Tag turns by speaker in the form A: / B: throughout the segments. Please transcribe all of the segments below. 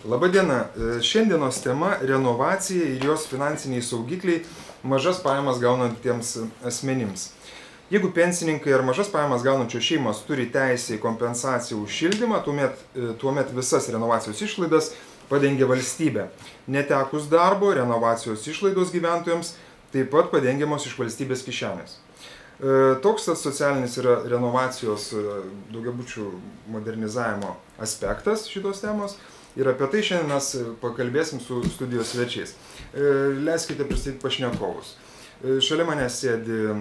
A: Labadiena. Šiandienos tema – renovacija ir jos finansiniai saugikliai mažas pajamas gaunantiems asmenims. Jeigu pensininkai ar mažas pajamas gaunančios šeimos turi teisę į kompensaciją už šildymą, tuomet visas renovacijos išlaidas padengia valstybė. Netekus darbo, renovacijos išlaidos gyventojams taip pat padengiamos iš valstybės kišenės. Toks socialinis yra renovacijos daugiabučių modernizavimo aspektas šitos temos. Ir apie tai šiandien mes pakalbėsim su studijos svečiais. Leiskite pristatyti pašnekovus. Šalia mane sėdi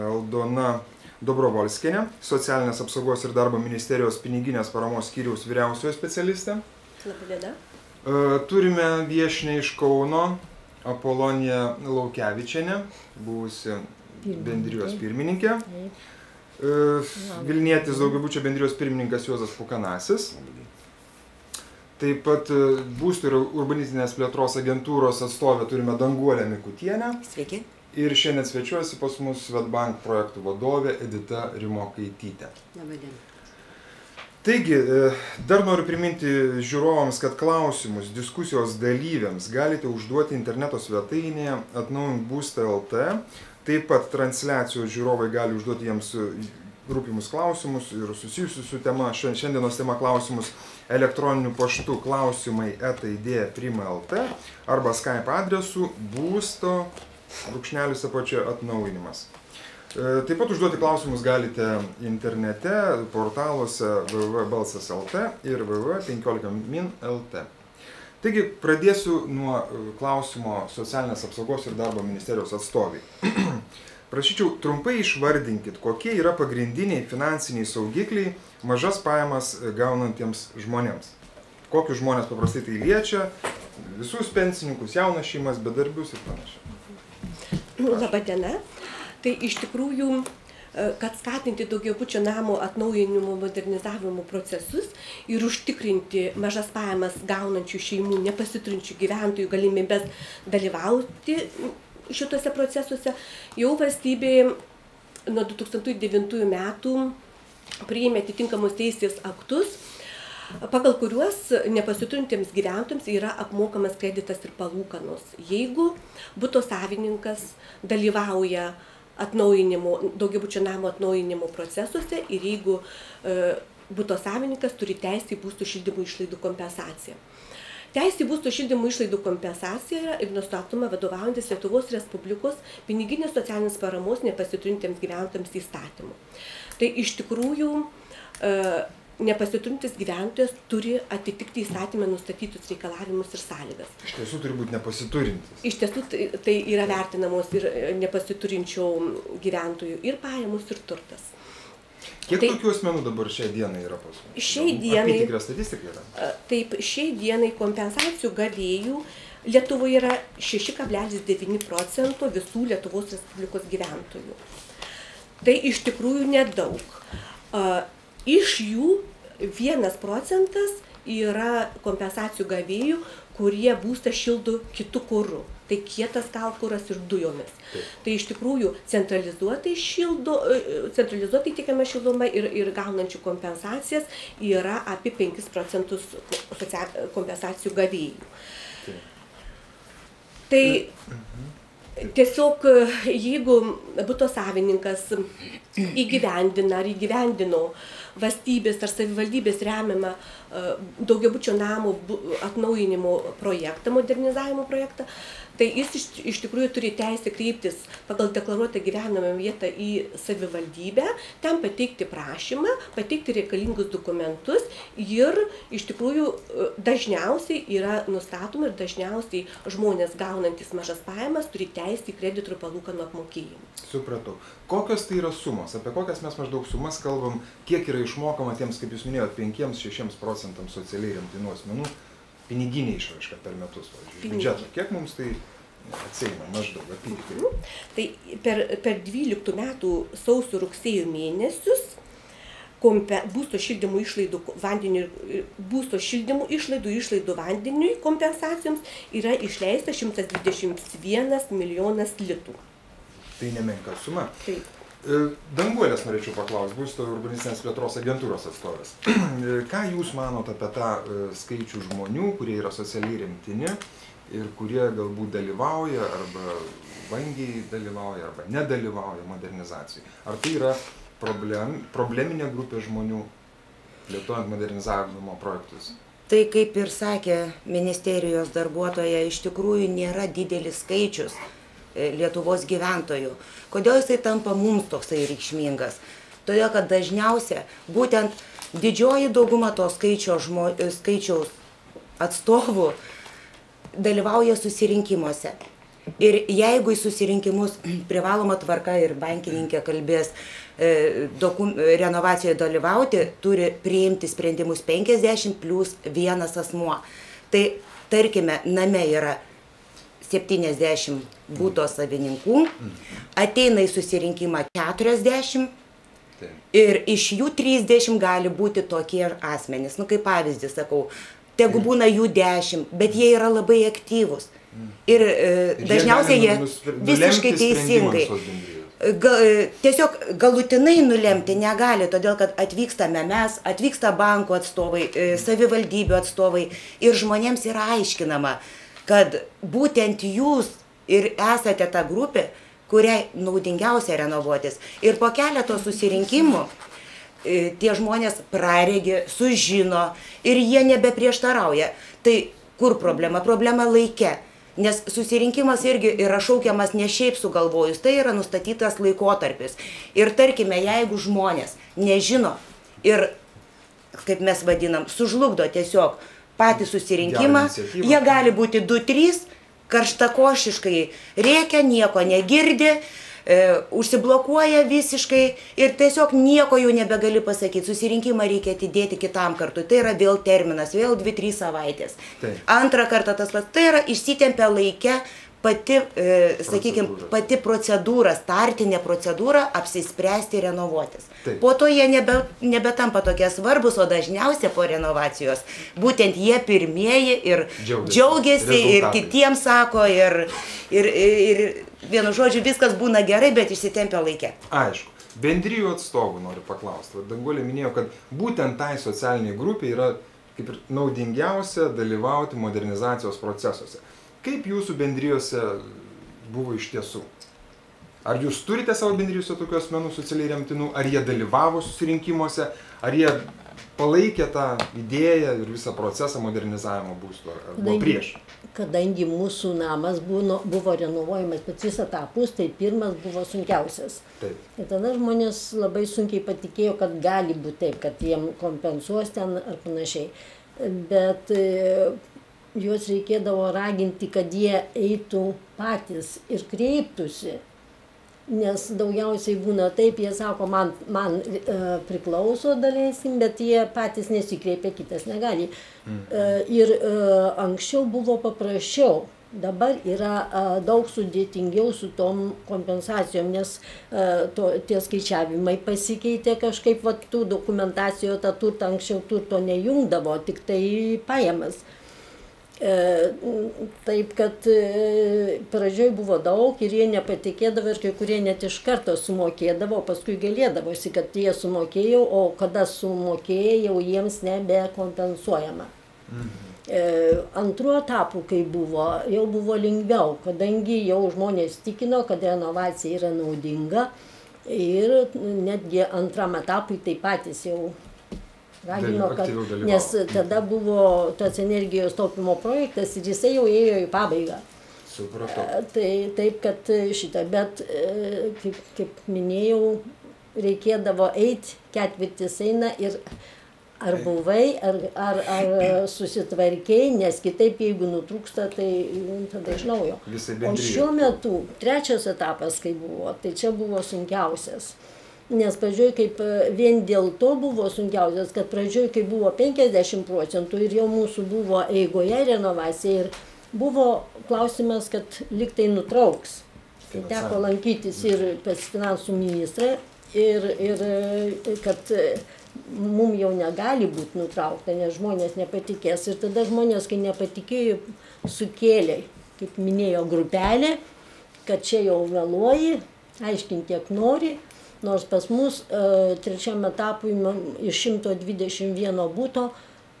A: Aldona Dobrovolskienė, Socialinės apsaugos ir darbo ministerijos piniginės paramos skyriaus vyriausiojo specialistė.
B: Labadiena.
A: Turime viešnią iš Kauno, Apolonija Laukevičienė, buvusi bendrijos pirmininkė. Vilnietis daugiabučio bendrijos pirmininkas Juozas Pukanasis. Taip pat būstų ir urbanistinės plėtros agentūros atstovę turime Danguolę Mikutienę.
B: Sveiki. Ir
A: šiandien svečiuojasi pas mus Swedbank projektų vadovė Edita Rimokaitytė.
B: Labadiena.
A: Taigi, dar noriu priminti žiūrovams, kad klausimus diskusijos dalyviams galite užduoti interneto svetainėje atnaujink.lt. Taip pat transliacijos žiūrovai gali užduoti jiems rūpimus klausimus ir susijusius su tema, šiandienos tema klausimus elektroniniu paštu klausimai@idėja.lt arba Skype adresu būsto_atnaujinimas. Taip pat užduoti klausimus galite internete, portaluose www.balsas.lt ir www.15min.lt. Taigi, pradėsiu nuo klausimo Socialinės apsaugos ir darbo ministerijos atstovai. Prašyčiau, trumpai išvardinkit, kokie yra pagrindiniai finansiniai saugikliai mažas pajamas gaunantiems žmonėms. Kokius žmonės paprastai tai liečia, visus pensininkus, jaunas šeimas, bedarbius ir panašiai.
B: Labadiena. Tai iš tikrųjų, kad skatinti daugiabučio namo atnaujinimo modernizavimo procesus ir užtikrinti mažas pajamas gaunančių šeimų, nepasiturinčių gyventojų galimybės dalyvauti šituose procesuose, jau valstybė nuo 2009 metų priėmė atitinkamus teisės aktus, pagal kuriuos nepasiturintiems gyventojams yra apmokamas kreditas ir palūkanos, jeigu buto savininkas dalyvauja daugiabučio namo atnaujinimo procesuose ir jeigu buto savininkas turi teisę į būsto šildymo išlaidų kompensaciją. Teisė į būsto šildymo išlaidų kompensacija yra ir nustatoma vadovaujantis Lietuvos Respublikos piniginės socialinės paramos nepasiturintiems gyventojams įstatymu. Tai iš tikrųjų nepasiturintis gyventojas turi atitikti įstatymę nustatytus reikalavimus ir sąlygas.
A: Iš tiesų turi būti nepasiturintis.
B: Iš tiesų tai yra vertinamos ir nepasiturinčių gyventojų ir pajamos ir turtas.
A: Kiek tokių asmenų dabar šiai dienai yra pas mus?
B: Šiai dienai,
A: apytikrė statistika yra?
B: Taip, šiai dienai kompensacijų gavėjų Lietuvoje yra 6,9% visų Lietuvos Respublikos gyventojų. Tai iš tikrųjų nedaug. Iš jų 1% yra kompensacijų gavėjų, kurie būstą šildo kitu kuru. Tai kietas kalkuras ir dujomis.
A: Taip.
B: Tai iš tikrųjų centralizuotai tiekiama šildoma ir gaunančių kompensacijas yra apie 5% kompensacijų gavėjų.
A: Taip.
B: Tai tiesiog jeigu buto savininkas įgyvendina ar įgyvendino valstybės ar savivaldybės remiamą daugiabučio namo atnaujinimo projektą, modernizavimo projektą, tai jis iš tikrųjų turi teisę kreiptis pagal deklaruotą gyvenamą vietą į savivaldybę, ten pateikti prašymą, pateikti reikalingus dokumentus ir iš tikrųjų dažniausiai yra nustatoma ir dažniausiai žmonės gaunantis mažas pajamas turi teisę į kreditų ir palūkanų apmokėjimą.
A: Supratau. Kokios tai yra sumos? Apie kokias mes maždaug sumas kalbam? Kiek yra išmokama tiems, kaip jūs minėjot, 5–6% socialiai remtinų asmenų piniginė išraiška per metus, pavyzdžiui, biudžeto? Kiek mums tai atsieina maždaug apytikriai?
B: Tai per 12 metų sausio rugsėjo mėnesius būsto šildymo išlaidų išlaidų vandeniui kompensacijoms yra išleista 121 milijonas litų.
A: Tai nemenka suma.
B: Taip.
A: Danguolės norėčiau paklausti, būsto urbanistinės plėtros agentūros atstovės. Ką jūs manote apie tą skaičių žmonių, kurie yra socialiai remtini ir kurie galbūt dalyvauja arba vangiai dalyvauja arba nedalyvauja modernizacijai? Ar tai yra probleminė grupė žmonių plėtojant modernizavimo projektus?
C: Tai kaip ir sakė ministerijos darbuotoja, iš tikrųjų nėra didelis skaičius Lietuvos gyventojų. Kodėl jisai tampa mums toksai reikšmingas? Todėl, kad dažniausia būtent didžioji dauguma to skaičiaus atstovų dalyvauja susirinkimuose. Ir jeigu į susirinkimus privaloma tvarka ir bankininkė kalbės renovacijoje dalyvauti, turi priimti sprendimus 50 plus vienas asmuo. Tai tarkime, name yra 70 būto savininkų, ateina į susirinkimą 40 ir iš jų 30 gali būti tokie asmenys. Nu, kaip pavyzdį sakau, tegu būna jų 10, bet jie yra labai aktyvūs. Ir dažniausiai jie visiškai teisingai. Tiesiog galutinai nulemti negali, todėl kad atvykstame mes, atvyksta bankų atstovai, savivaldybių atstovai ir žmonėms yra aiškinama, kad būtent jūs ir esate ta grupė, kuriai naudingiausia renovuotis. Ir po keleto susirinkimų tie žmonės praregi, sužino ir jie nebeprieštarauja. Tai kur problema? Problema laike. Nes susirinkimas irgi yra šaukiamas ne šiaip sugalvojus, tai yra nustatytas laikotarpis. Ir tarkime, jeigu žmonės nežino ir, kaip mes vadinam, sužlugdo tiesiog patį susirinkimą, jie gali būti 2-3, karštakošiškai rėkia, nieko negirdi, užsiblokuoja visiškai ir tiesiog nieko jau nebegali pasakyti. Susirinkimą reikia atidėti kitam kartui. Tai yra vėl terminas, vėl 2-3 savaitės. Antrą kartą tas pats. Tai yra išsitempia laike pati, sakykime, pati procedūra, startinė procedūra apsispręsti renovuotis. Po to jie nebetampa tokie svarbus, o dažniausiai po renovacijos būtent jie pirmieji ir džiaugiasi ir kitiems sako ir vienu žodžiu viskas būna gerai, bet išsitempia laike.
A: Aišku. Bendrijų atstovų noriu paklausti. Danguolė minėjo, kad būtent tai socialiniai grupiai yra kaip ir naudingiausia dalyvauti modernizacijos procesuose. Kaip jūsų bendrijose buvo iš tiesų? Ar jūs turite savo bendrijose tokių asmenų socialiai remtinų? Ar jie dalyvavo susirinkimuose? Ar jie palaikė tą idėją ir visą procesą modernizavimo būsto? Ar buvo prieš?
D: Kadangi mūsų namas buvo renovuojamas pats etapus, tai pirmas buvo sunkiausias. Ir tada žmonės labai sunkiai patikėjo, kad gali būti taip, kad jiem kompensuos ten ar panašiai. Bet juos reikėdavo raginti, kad jie eitų patys ir kreiptųsi. Nes daugiausiai būna taip, jie sako, man priklauso daleisim, bet jie patys nesikreipia, kitas negali. Ir anksčiau buvo paprasčiau, dabar yra daug sudėtingiau su tom kompensacijom, nes tie skaičiavimai pasikeitė kažkaip, tų dokumentacijoje tą turtą anksčiau turto nejungdavo, tik tai pajamas. Taip, kad pradžioj buvo daug ir jie nepatikėdavo ir kai kurie net iš karto sumokėdavo, paskui galėdavosi, kad jie sumokėjo, o kada sumokėjo, jiems nebekompensuojama. Antruo etapu, kai buvo, jau buvo lengviau, kadangi jau žmonės tikino, kad renovacija yra naudinga ir netgi antram etapui tai patys jau ragino, kad, nes tada buvo tas energijos taupimo projektas ir jisai jau ėjo į pabaigą.
A: Supratau.
D: Tai taip, kad šitą, bet kaip minėjau, reikėdavo eiti, ketvirtis eina ir ar buvai, ar susitvarkiai, nes kitaip jeigu nutrūksta, tai tada iš naujo. O šiuo metu trečias etapas, kai buvo, tai čia buvo sunkiausias. Nes pradžioj, kaip vien dėl to buvo sunkiausias, kad pradžioj, kai buvo 50% ir jau mūsų buvo eigoje renovacija ir buvo klausimas, kad liktai nutrauks. Tai teko lankytis ir pas finansų ministrą ir kad mums jau negali būti nutraukta, nes žmonės nepatikės. Ir tada žmonės, kai nepatikėjo, sukėlė, kaip minėjo, grupelė, kad čia jau vėluoji, aiškink kiek nori. Nors pas mus trečiam etapui iš 121 būto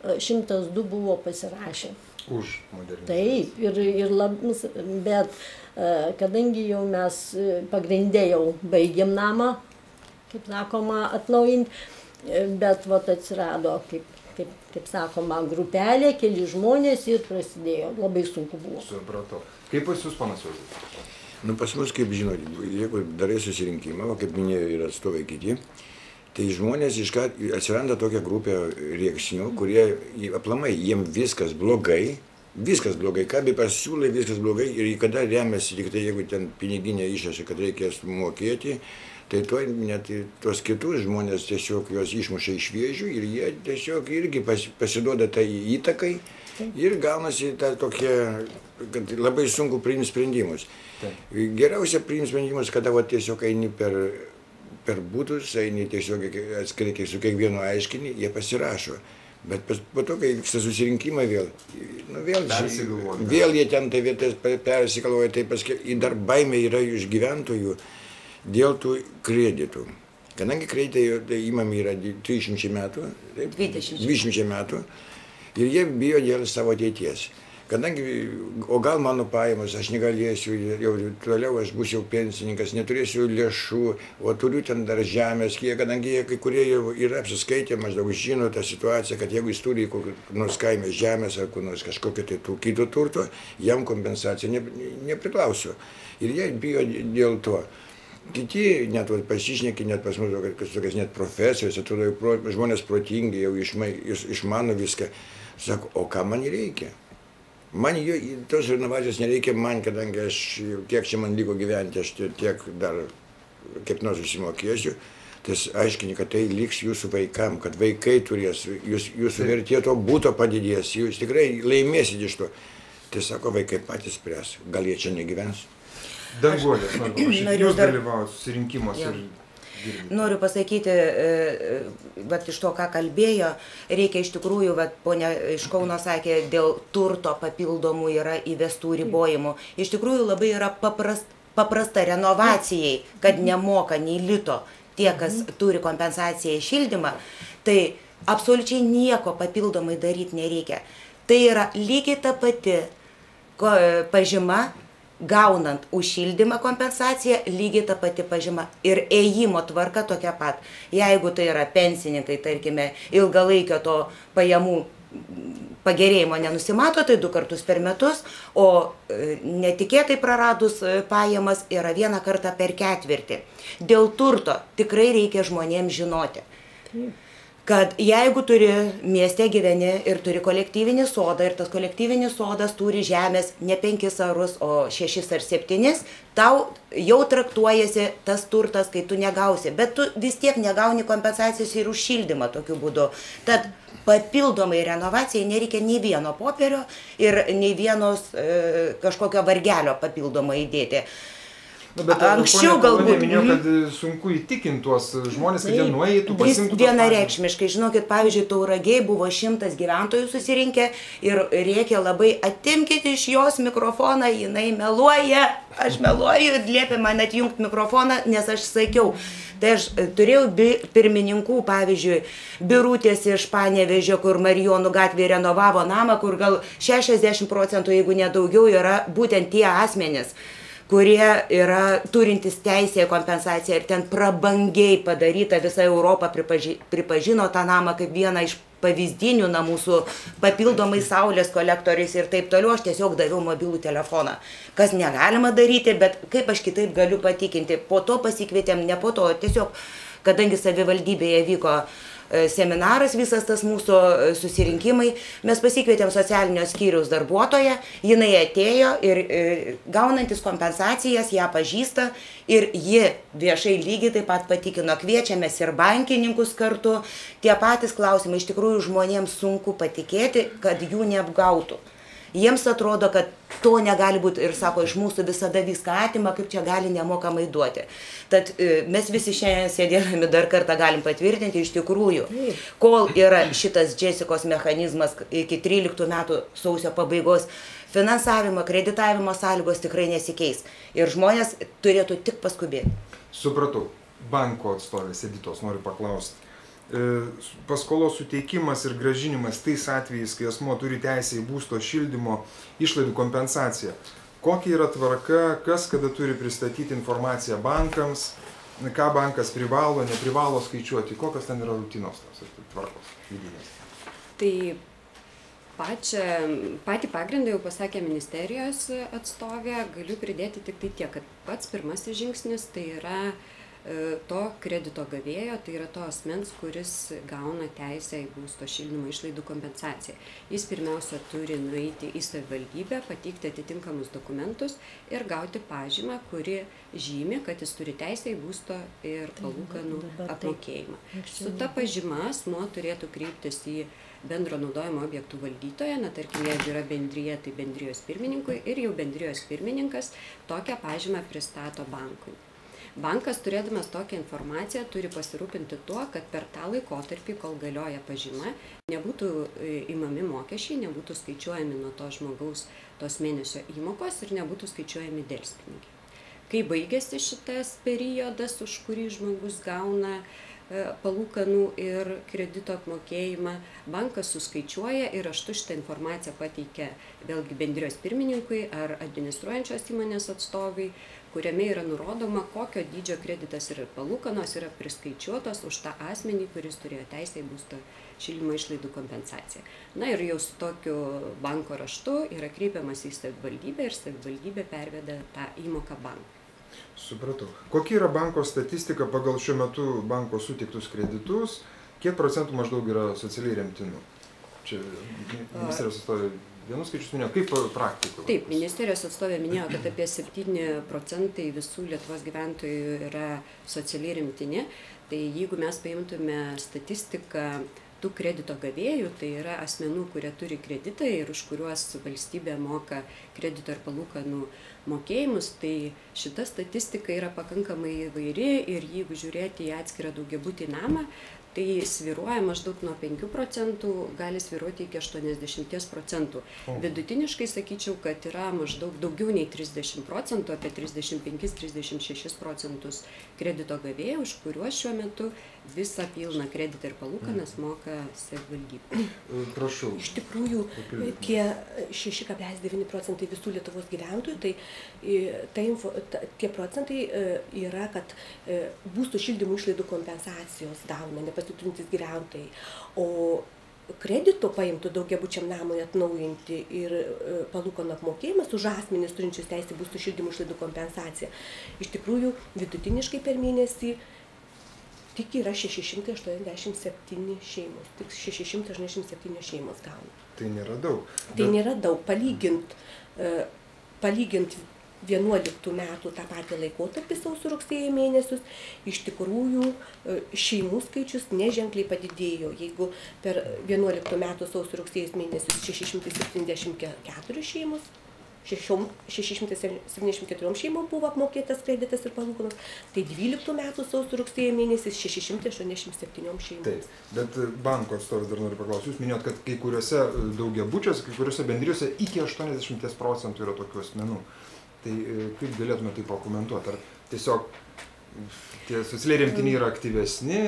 D: 102 buvo pasirašę.
A: Už modernizaciją.
D: Taip, bet kadangi jau mes pagrindė jau baigėm namą, kaip sakoma, atnaujinti, bet vat atsirado, kaip sakoma, grupelė, keli žmonės ir prasidėjo. Labai sunku buvo.
A: Supratau. Kaip pas jūs, panas Juozas?
E: Nu, pas mus, kaip žinot, jeigu darai susirinkimą, o kaip minėjo ir atstovai kiti, tai žmonės atsiranda tokia grupė rėksnių, kurie aplamai, jiem viskas blogai, ką be pasiūlai, viskas blogai ir kada remiasi, tik tai jeigu ten piniginė išrašė, kad reikės mokėti, tai to net tos kitus žmonės tiesiog juos išmuša iš vėžių ir jie tiesiog irgi pasiduoda tai įtakai ir gaunasi ta tokia, kad labai sunku priimti sprendimus. Geriausia priimti sprendimus, kada tiesiog eini per būtus, eini tiesiog atskirai su kiekvienu aiškini, jie pasirašo. Bet po to, kai vyksta susirinkimai vėl jie ten tai vietas persigalvoja, tai paskui dar baimė yra iš gyventojų dėl tų kreditų. Kadangi kreditai įmami yra 300 metų, 20 metų, ir jie bijo dėl savo ateities. Kadangi, o gal mano pajamos, aš negalėsiu, jau toliau aš būsiu pensininkas, neturėsiu lėšų, o turiu ten dar žemės, kadangi jie kai kurie jau yra apsiskaitę, maždaug žino tą situaciją, kad jeigu jis turi nors kaime žemės ar nors kažkokio tai kito turto, jam kompensacija nepriklauso. Ir jie bijo dėl to. Kiti net pasišneki, net pas mus tokias net profesijos, atrodo, žmonės protingi, jau išmano viską. Sako, o ką man reikia? Man tos renovacijos nereikia man, kadangi aš tiek čia man liko gyventi, aš tiek dar kaip nors susimokėsiu. Tai aiškini, kad tai liks jūsų vaikam, kad vaikai turės, jūsų vertė to būto padidės, jūs tikrai laimėsit iš to. Tai sako, vaikai patys spręs, gal jie čia negyvens.
A: Danguolė, jūs dalyvaujate susirinkimuose ir girdite.
C: Noriu pasakyti, iš to, ką kalbėjo, reikia iš tikrųjų, ponia iš Kauno sakė, dėl turto papildomų yra įvestų ribojimų. Iš tikrųjų labai yra paprasta renovacijai, kad nemoka nei lito tie, kas turi kompensaciją į šildymą, tai absoliučiai nieko papildomai daryti nereikia. Tai yra lygiai ta pati pažyma, gaunant už šildymą kompensaciją, lygiai ta pati pažyma ir ėjimo tvarka tokia pat. Jeigu tai yra pensininkai, tarkime, ilgalaikio to pajamų pagerėjimo nenusimato, tai 2 kartus per metus, o netikėtai praradus pajamas yra 1 kartą per ketvirtį. Dėl turto tikrai reikia žmonėms žinoti, kad jeigu turi mieste gyveni ir turi kolektyvinį sodą ir tas kolektyvinis sodas turi žemės ne 5 arus, o 6 ar 7, tau jau traktuojasi tas turtas, kai tu negausi, bet tu vis tiek negauni kompensacijos ir už šildymą tokiu būdu. Tad papildomai renovacijai nereikia nei vieno popierio ir nei vienos kažkokio vargelio papildomai įdėti.
A: Bet anksčiau galbūt minėjo, kad sunku įtikinti tuos žmonės, kad jie nueitų, pasimtų.
C: Vienareikšmiškai, žinokit, pavyzdžiui, Tauragėj buvo 100 gyventojų susirinkę ir rėkė labai, atimkite iš jos mikrofoną, jinai meluoja, aš meluoju ir liepė man atjungti mikrofoną, nes aš sakiau. Tai aš turėjau pirmininkų, pavyzdžiui, Birutės iš Panevėžio, kur Marijonų gatvėje renovavo namą, kur gal 60%, jeigu nedaugiau, yra būtent tie asmenys, kurie yra turintys teisę kompensaciją ir ten prabangiai padaryta, visa Europa pripažino tą namą kaip vieną iš pavyzdinių namų su papildomai saulės kolektoriais ir taip toliau. Aš tiesiog daviau mobilų telefoną, kas negalima daryti, bet kaip aš kitaip galiu patikinti. Po to pasikvietėm, ne po to, tiesiog, kadangi savivaldybėje vyko seminaras, visas tas mūsų susirinkimai, mes pasikvietėm socialinio skyriaus darbuotoją, jinai atėjo ir gaunantis kompensacijas ją pažįsta ir ji viešai lygiai taip pat patikino, kviečiamės ir bankininkus kartu. Tie patys klausimai, iš tikrųjų žmonėms sunku patikėti, kad jų neapgautų. Jiems atrodo, kad to negali būti ir sako, iš mūsų visada viską atima, kaip čia gali nemokamai duoti. Tad mes visi šiandien sėdėdami dar kartą galim patvirtinti, iš tikrųjų, kol yra šitas Jessicos mechanizmas iki 13 metų sausio pabaigos, finansavimo, kreditavimo sąlygos tikrai nesikeis. Ir žmonės turėtų tik paskubėti.
A: Supratau. banko atstovės Editos noriu paklausti. Paskolos suteikimas ir gražinimas tais atvejais, kai asmuo turi teisę į būsto šildymo išlaidų kompensaciją. Kokia yra tvarka, kas kada turi pristatyti informaciją bankams, ką bankas privalo, neprivalo skaičiuoti, kokios ten yra rutinos tos tvarkos vidinės.
F: Tai patį pagrindą jau pasakė ministerijos atstovė, galiu pridėti tik tai tiek, kad pats pirmasis žingsnis tai yra to kredito gavėjo, tai yra to asmens, kuris gauna teisę į būsto šildymo išlaidų kompensaciją. Jis pirmiausia turi nueiti į savivaldybę, pateikti atitinkamus dokumentus ir gauti pažymą, kuri žymi, kad jis turi teisę į būsto ir palūkanų apmokėjimą. Su ta pažyma asmuo turėtų kreiptis į bendro naudojimo objektų valdytoją, tarkim, jeigu yra bendrija, tai bendrijos pirmininkui ir jau bendrijos pirmininkas tokią pažymą pristato bankui. Bankas, turėdamas tokią informaciją, turi pasirūpinti tuo, kad per tą laikotarpį, kol galioja pažyma, nebūtų imami mokesčiai, nebūtų skaičiuojami nuo to žmogaus tos mėnesio įmokos ir nebūtų skaičiuojami delspinigiai. Kai baigėsi šitas periodas, už kurį žmogus gauna palūkanų ir kredito apmokėjimą, bankas suskaičiuoja ir raštu šitą informaciją pateikia vėlgi bendrijos pirmininkui ar administruojančios įmonės atstovai, kuriame yra nurodoma, kokio dydžio kreditas ir palūkanos yra priskaičiuotos už tą asmenį, kuris turėjo teisę į būsto šildymo išlaidų kompensaciją. Na ir jau su tokiu banko raštu yra kreipiamas į savivaldybę ir savivaldybė perveda tą įmoką bankui.
A: Supratau. Kokia yra banko statistika pagal šiuo metu banko suteiktus kreditus? Kiek procentų maždaug yra socialiai remtinų? Čia ministerijos atstovė vienus skaičius minėjo, kaip praktikoje?
F: Taip, ministerijos atstovė minėjo, kad apie 7% visų Lietuvos gyventojų yra socialiai remtini. Tai jeigu mes paimtume statistiką tų kredito gavėjų, tai yra asmenų, kurie turi kreditą ir už kuriuos valstybė moka kredito ir palūkanų mokėjimus, tai šita statistika yra pakankamai įvairi ir jeigu žiūrėti į atskirą daugiabutį namą, tai svyruoja maždaug nuo 5%, gali svyruoti iki 80%. Vidutiniškai sakyčiau, kad yra maždaug daugiau nei 30%, apie 35-36% kredito gavėjų, už kuriuos šiuo metu visą pilną kreditą ir palūkanas moka savivaldybė.
A: Prašau.
B: Iš tikrųjų, tie 6,9% visų Lietuvos gyventojų, tai tie procentai yra, kad būsto šildymo išlaidų kompensacijos gauna nepasiturintys gyventojai, o kredito paimtų daugiabučiam namui atnaujinti ir palūkanų apmokėjimas už asmenis turinčius teisę būsto šildymo išlaidų kompensaciją. Iš tikrųjų, vidutiniškai per mėnesį tik yra 687 šeimos. Tik 687 šeimos gauna.
A: Tai nėra daug.
B: Tai nėra daug. Palygint 11 metų tą patį laikotarpį sausio-rugsėjo mėnesius, iš tikrųjų šeimų skaičius neženkliai padidėjo. Jeigu per 11 metų sausio-rugsėjo mėnesius 674 šeimos, 674 šeimom buvo apmokėtas kreditas ir palūkanos, tai 12 metų sausio-rugsėjo mėnesis 687 šeimom.
A: Taip, bet banko atstovas dar noriu paklausti, jūs minėjot, kad kai kuriuose daugiabučiuose, kai kuriuose bendrijose iki 80% yra tokių asmenų. Tai kaip galėtume tai pakomentuoti? Ar tiesiog tie socialiai remtiniai yra aktyvesni?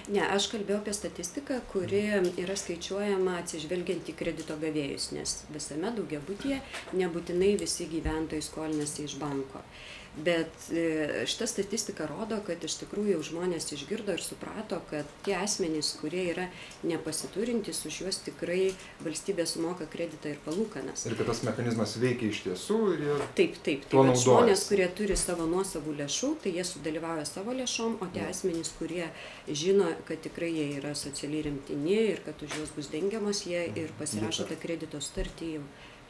F: Ne, aš kalbėjau apie statistiką, kuri yra skaičiuojama atsižvelgiant į kredito gavėjus, nes visame daugiabutyje nebūtinai visi gyventojai skolinasi iš banko. Bet šita statistika rodo, kad iš tikrųjų žmonės išgirdo ir suprato, kad tie asmenys, kurie yra nepasiturintys, už juos tikrai valstybė sumoka kreditą ir palūkanas.
A: Ir kad tas mechanizmas veikia iš tiesų ir jie
F: Taip. Tai žmonės, kurie turi savo nuosavų lėšų, tai jie sudalyvauja savo lėšom, o tie asmenys, kurie žino, kad tikrai jie yra socialiai remtini ir kad už juos bus dengiamos, jie ir pasirašo tą kredito sutartį jau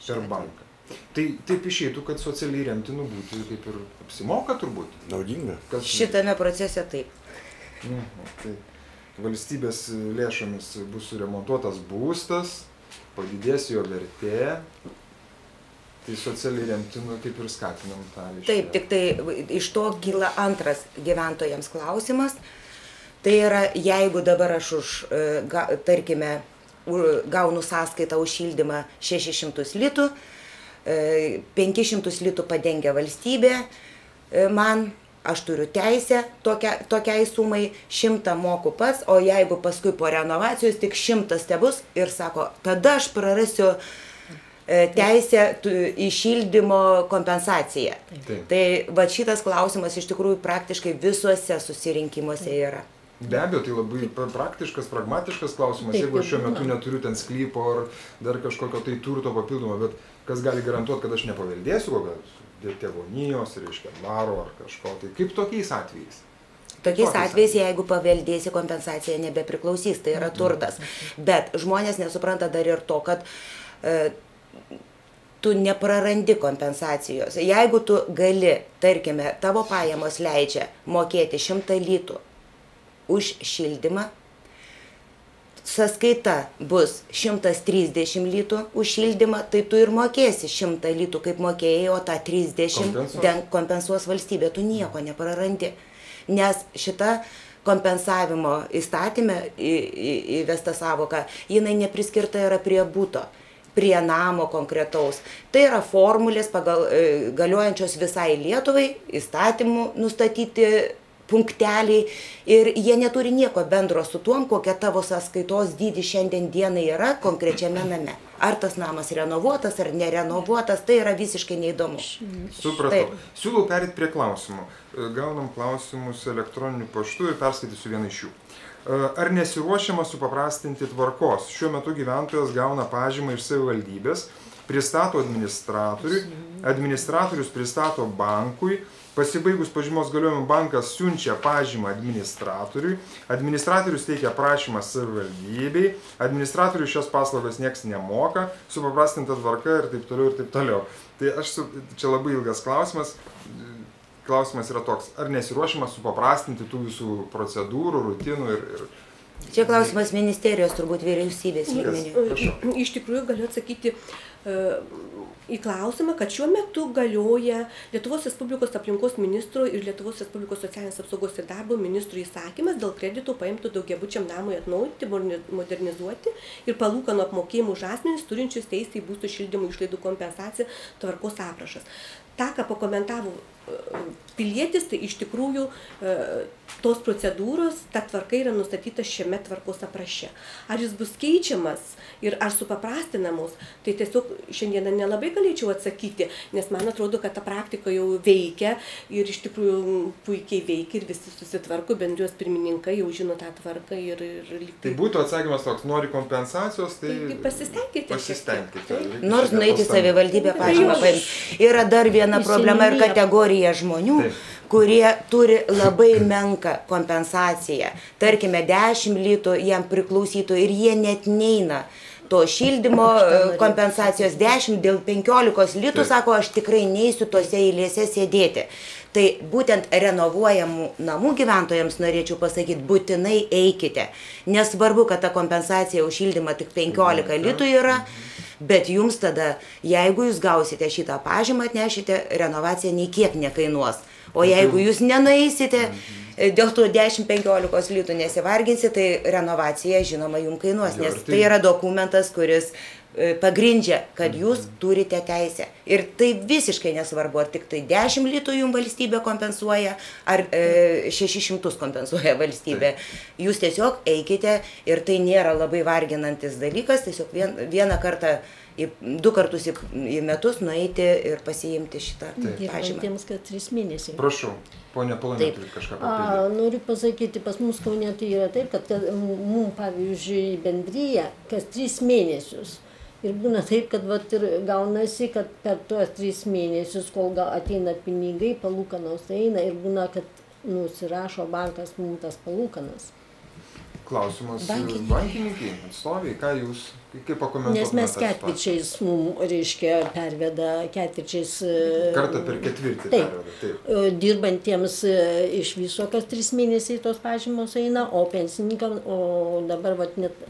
A: per banką. Tai taip išeitų, kad socialiai remtinų būtų kaip ir apsimoka turbūt.
E: Naudinga.
C: Šitame procese taip.
A: Tai valstybės lėšomis bus suremontuotas būstas, padidės jo vertė, tai socialiai remtinų kaip ir skatinam tą reiškia.
C: Taip, tik tai iš to kyla antras gyventojams klausimas. Tai yra, jeigu dabar aš tarkime, gaunu sąskaitą už šildymą 600 litų, 500 litų padengia valstybė man aš turiu teisę tokiai sumai, 100 moku pats, o jeigu paskui po renovacijos tik 100 tebus ir sako, tada aš prarasiu teisę į šildymo kompensaciją. Tai va šitas klausimas iš tikrųjų praktiškai visuose susirinkimuose yra.
A: Be abejo, tai labai praktiškas, pragmatiškas klausimas, jeigu aš šiuo metu neturiu ten sklypo ar dar kažkokio tai turto papildomo, bet kas gali garantuoti, kad aš nepaveldėsiu kokios tėvonijos, reiškia, dvaro ar kažko, tai kaip tokiais atvejais?
C: Tokiais atvejais, jeigu paveldėsi, kompensacija nebepriklausys, tai yra turtas. Bet žmonės nesupranta dar ir to, kad tu neprarandi kompensacijos. Jeigu tu gali, tarkime, tavo pajamos leidžia mokėti 100 litų už šildymą, sąskaita bus 130 litų už šildymą, tai tu ir mokėsi 100 litų, kaip mokėjai, o tą 30 kompensuos valstybė, tu nieko neprarandi. Nes šita kompensavimo įstatyme įvesta savoka, jinai nepriskirta yra prie buto, prie namo konkretaus. Tai yra formulės galiojančios visai Lietuvai, įstatymų nustatyti punkteliai ir jie neturi nieko bendro su tuom, kokia tavo sąskaitos dydis šiandien dienai yra konkrečiame name. Ar tas namas renovuotas ar nerenovuotas, tai yra visiškai neįdomu.
A: Supratau. Siūlau perėti prie klausimų. Gaunam klausimus elektroniniu paštu ir perskaitysiu vieną iš jų. Ar nesiruošiama supaprastinti tvarkos? Šiuo metu gyventojas gauna pažymą iš savivaldybės, pristato administratoriui, administratorius pristato bankui, pasibaigus pažymos galiojimo bankas siunčia pažymą administratoriui, administratorius teikia prašymą savivaldybei, administratoriui šias paslaugas nieks nemoka, supaprastinta tvarka ir taip toliau ir taip toliau. Tai čia labai ilgas klausimas. Klausimas yra toks, ar nesiruošima supaprastinti tų visų procedūrų, rutinų ir...
C: Čia klausimas ministerijos, turbūt vyriausybės lygmeniu.
B: Iš tikrųjų galiu atsakyti į klausimą, kad šiuo metu galioja Lietuvos Respublikos aplinkos ministro ir Lietuvos Respublikos socialinės apsaugos ir darbo ministrų įsakymas dėl kreditų paimtų daugiabučiam namui atnaujinti, modernizuoti ir palūkanų apmokėjimų už asmenis turinčius teisę į būstų šildymo išlaidų kompensaciją tvarkos aprašas. Ta, ką pakomentavo pilietis, tai iš tikrųjų tos procedūros, ta tvarka yra nustatyta šiame tvarkos apraše. Ar jis bus keičiamas ir ar supaprastinamos, tai tiesiog šiandieną nelabai galėčiau atsakyti, nes man atrodo, kad ta praktika jau veikia ir iš tikrųjų puikiai veikia ir visi susitvarko, bendrijos pirmininkai jau žino tą tvarką ir
A: Tai būtų atsakymas toks, nori kompensacijos, tai
B: pasistengkite.
C: Nors nueiti savivaldybę pažymą paimti. Yra dar viena problema ir kategorija žmonių, kurie turi labai menką kompensaciją. Tarkime, 10 litų jam priklausytų ir jie net neina to šildymo kompensacijos 10 dėl 15 litų, sako, aš tikrai neisiu tose eilėse sėdėti. Tai būtent renovuojamų namų gyventojams norėčiau pasakyti, būtinai eikite. Nesvarbu, kad ta kompensacija už šildymą tik 15 litų yra, bet jums tada, jeigu jūs gausite šitą pažymą, atnešite, renovacija nei kiek nekainuos. O jeigu jūs nenueisite, dėl to 10-15 litų nesivarginsi, tai renovacija, žinoma, jums kainuos, nes tai yra dokumentas, kuris pagrindžia, kad jūs turite teisę. Ir tai visiškai nesvarbu, ar tik tai 10 litų jums valstybė kompensuoja, ar 600 kompensuoja valstybė. Jūs tiesiog eikite ir tai nėra labai varginantis dalykas, tiesiog vieną kartą, 2 kartus į metus nueiti ir pasiimti šitą pažymą.
D: Dirbantiems, kad 3 mėnesiai.
A: Prašau, ponia Polonė, turi kažką papildyti.
D: Noriu pasakyti, pas mus Kaune tai yra taip, kad mums, pavyzdžiui, bendryje, kas 3 mėnesius. Ir būna taip, kad vat, ir gaunasi, kad per tuos 3 mėnesius, kol ateina pinigai, palūkanos eina ir būna, kad nusirašo bankas mums tas palūkanas.
A: Klausimas bankininkai, atstoviai, ką jūs, kaip pakomentuotumėte?
D: Nes mes ketvirčiais mums, reiškia, perveda ketvirčiais...
A: Kartą per ketvirtį perveda, taip.
D: Dirbantiems iš viso, kas 3 mėnesiai tos pažymos eina, o pensininkam, o dabar vat, net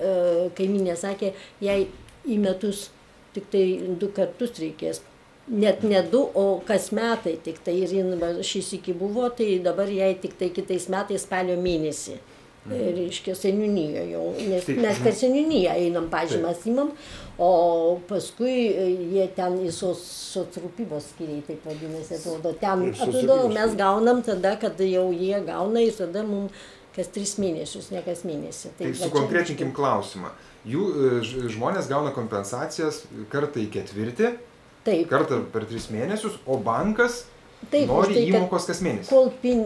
D: kaiminė sakė, jai į metus tik tai 2 kartus reikės. Net ne 2, o kas metai tik tai. Ir šis iki buvo, tai dabar jai tik tai kitais metais spalio mėnesį reiškia, seniūnijoje jau, nes mes per seniūniją einam, pažymas imam, o paskui jie ten į socrūpybos skyriai, taip vadinasi, atrodo, ten, atrodo, mes gaunam tada, kad jau jie gauna ir tada mums kas 3 mėnesius, ne kas mėnesį.
A: Tai sukonkretinkim klausimą. Jų žmonės gauna kompensacijas kartą į ketvirtį, kartą per 3 mėnesius, o bankas nori įmokos kas mėnesį.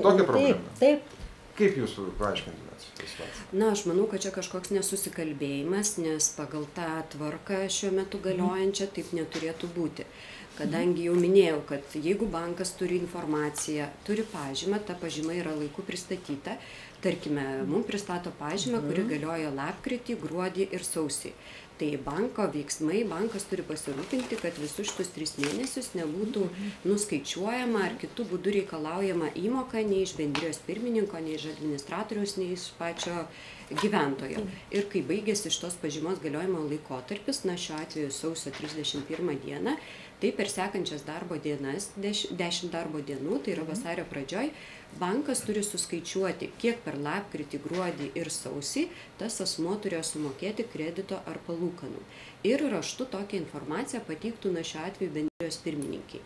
A: Tokia problema.
D: Taip.
A: Kaip jūs paaiškintumėt šitą situaciją?
F: Na, aš manau, kad čia kažkoks nesusikalbėjimas, nes pagal tą tvarką šiuo metu galiojančią taip neturėtų būti. Kadangi jau minėjau, kad jeigu bankas turi informaciją, turi pažymą, ta pažyma yra laiku pristatyta, tarkime, mums pristato pažymą, kuri galioja lapkritį, gruodį ir sausį. Tai banko veiksmai, bankas turi pasirūpinti, kad visus šitus 3 mėnesius nebūtų nuskaičiuojama ar kitų būdų reikalaujama įmoka nei iš bendrijos pirmininko, nei iš administratoriaus, nei iš pačio gyventojo. Ir kai baigėsi šitos pažymos galiojimo laikotarpis, na šiuo atveju sausio 31 dieną, tai per sekančias darbo dienas, 10 darbo dienų, tai yra vasario pradžioj, bankas turi suskaičiuoti, kiek per lapkritį, gruodį ir sausį tas asmuo turėjo sumokėti kredito ar palūkanų. Ir raštu tokią informaciją pateiktų šiuo atveju bendrijos pirmininkiai.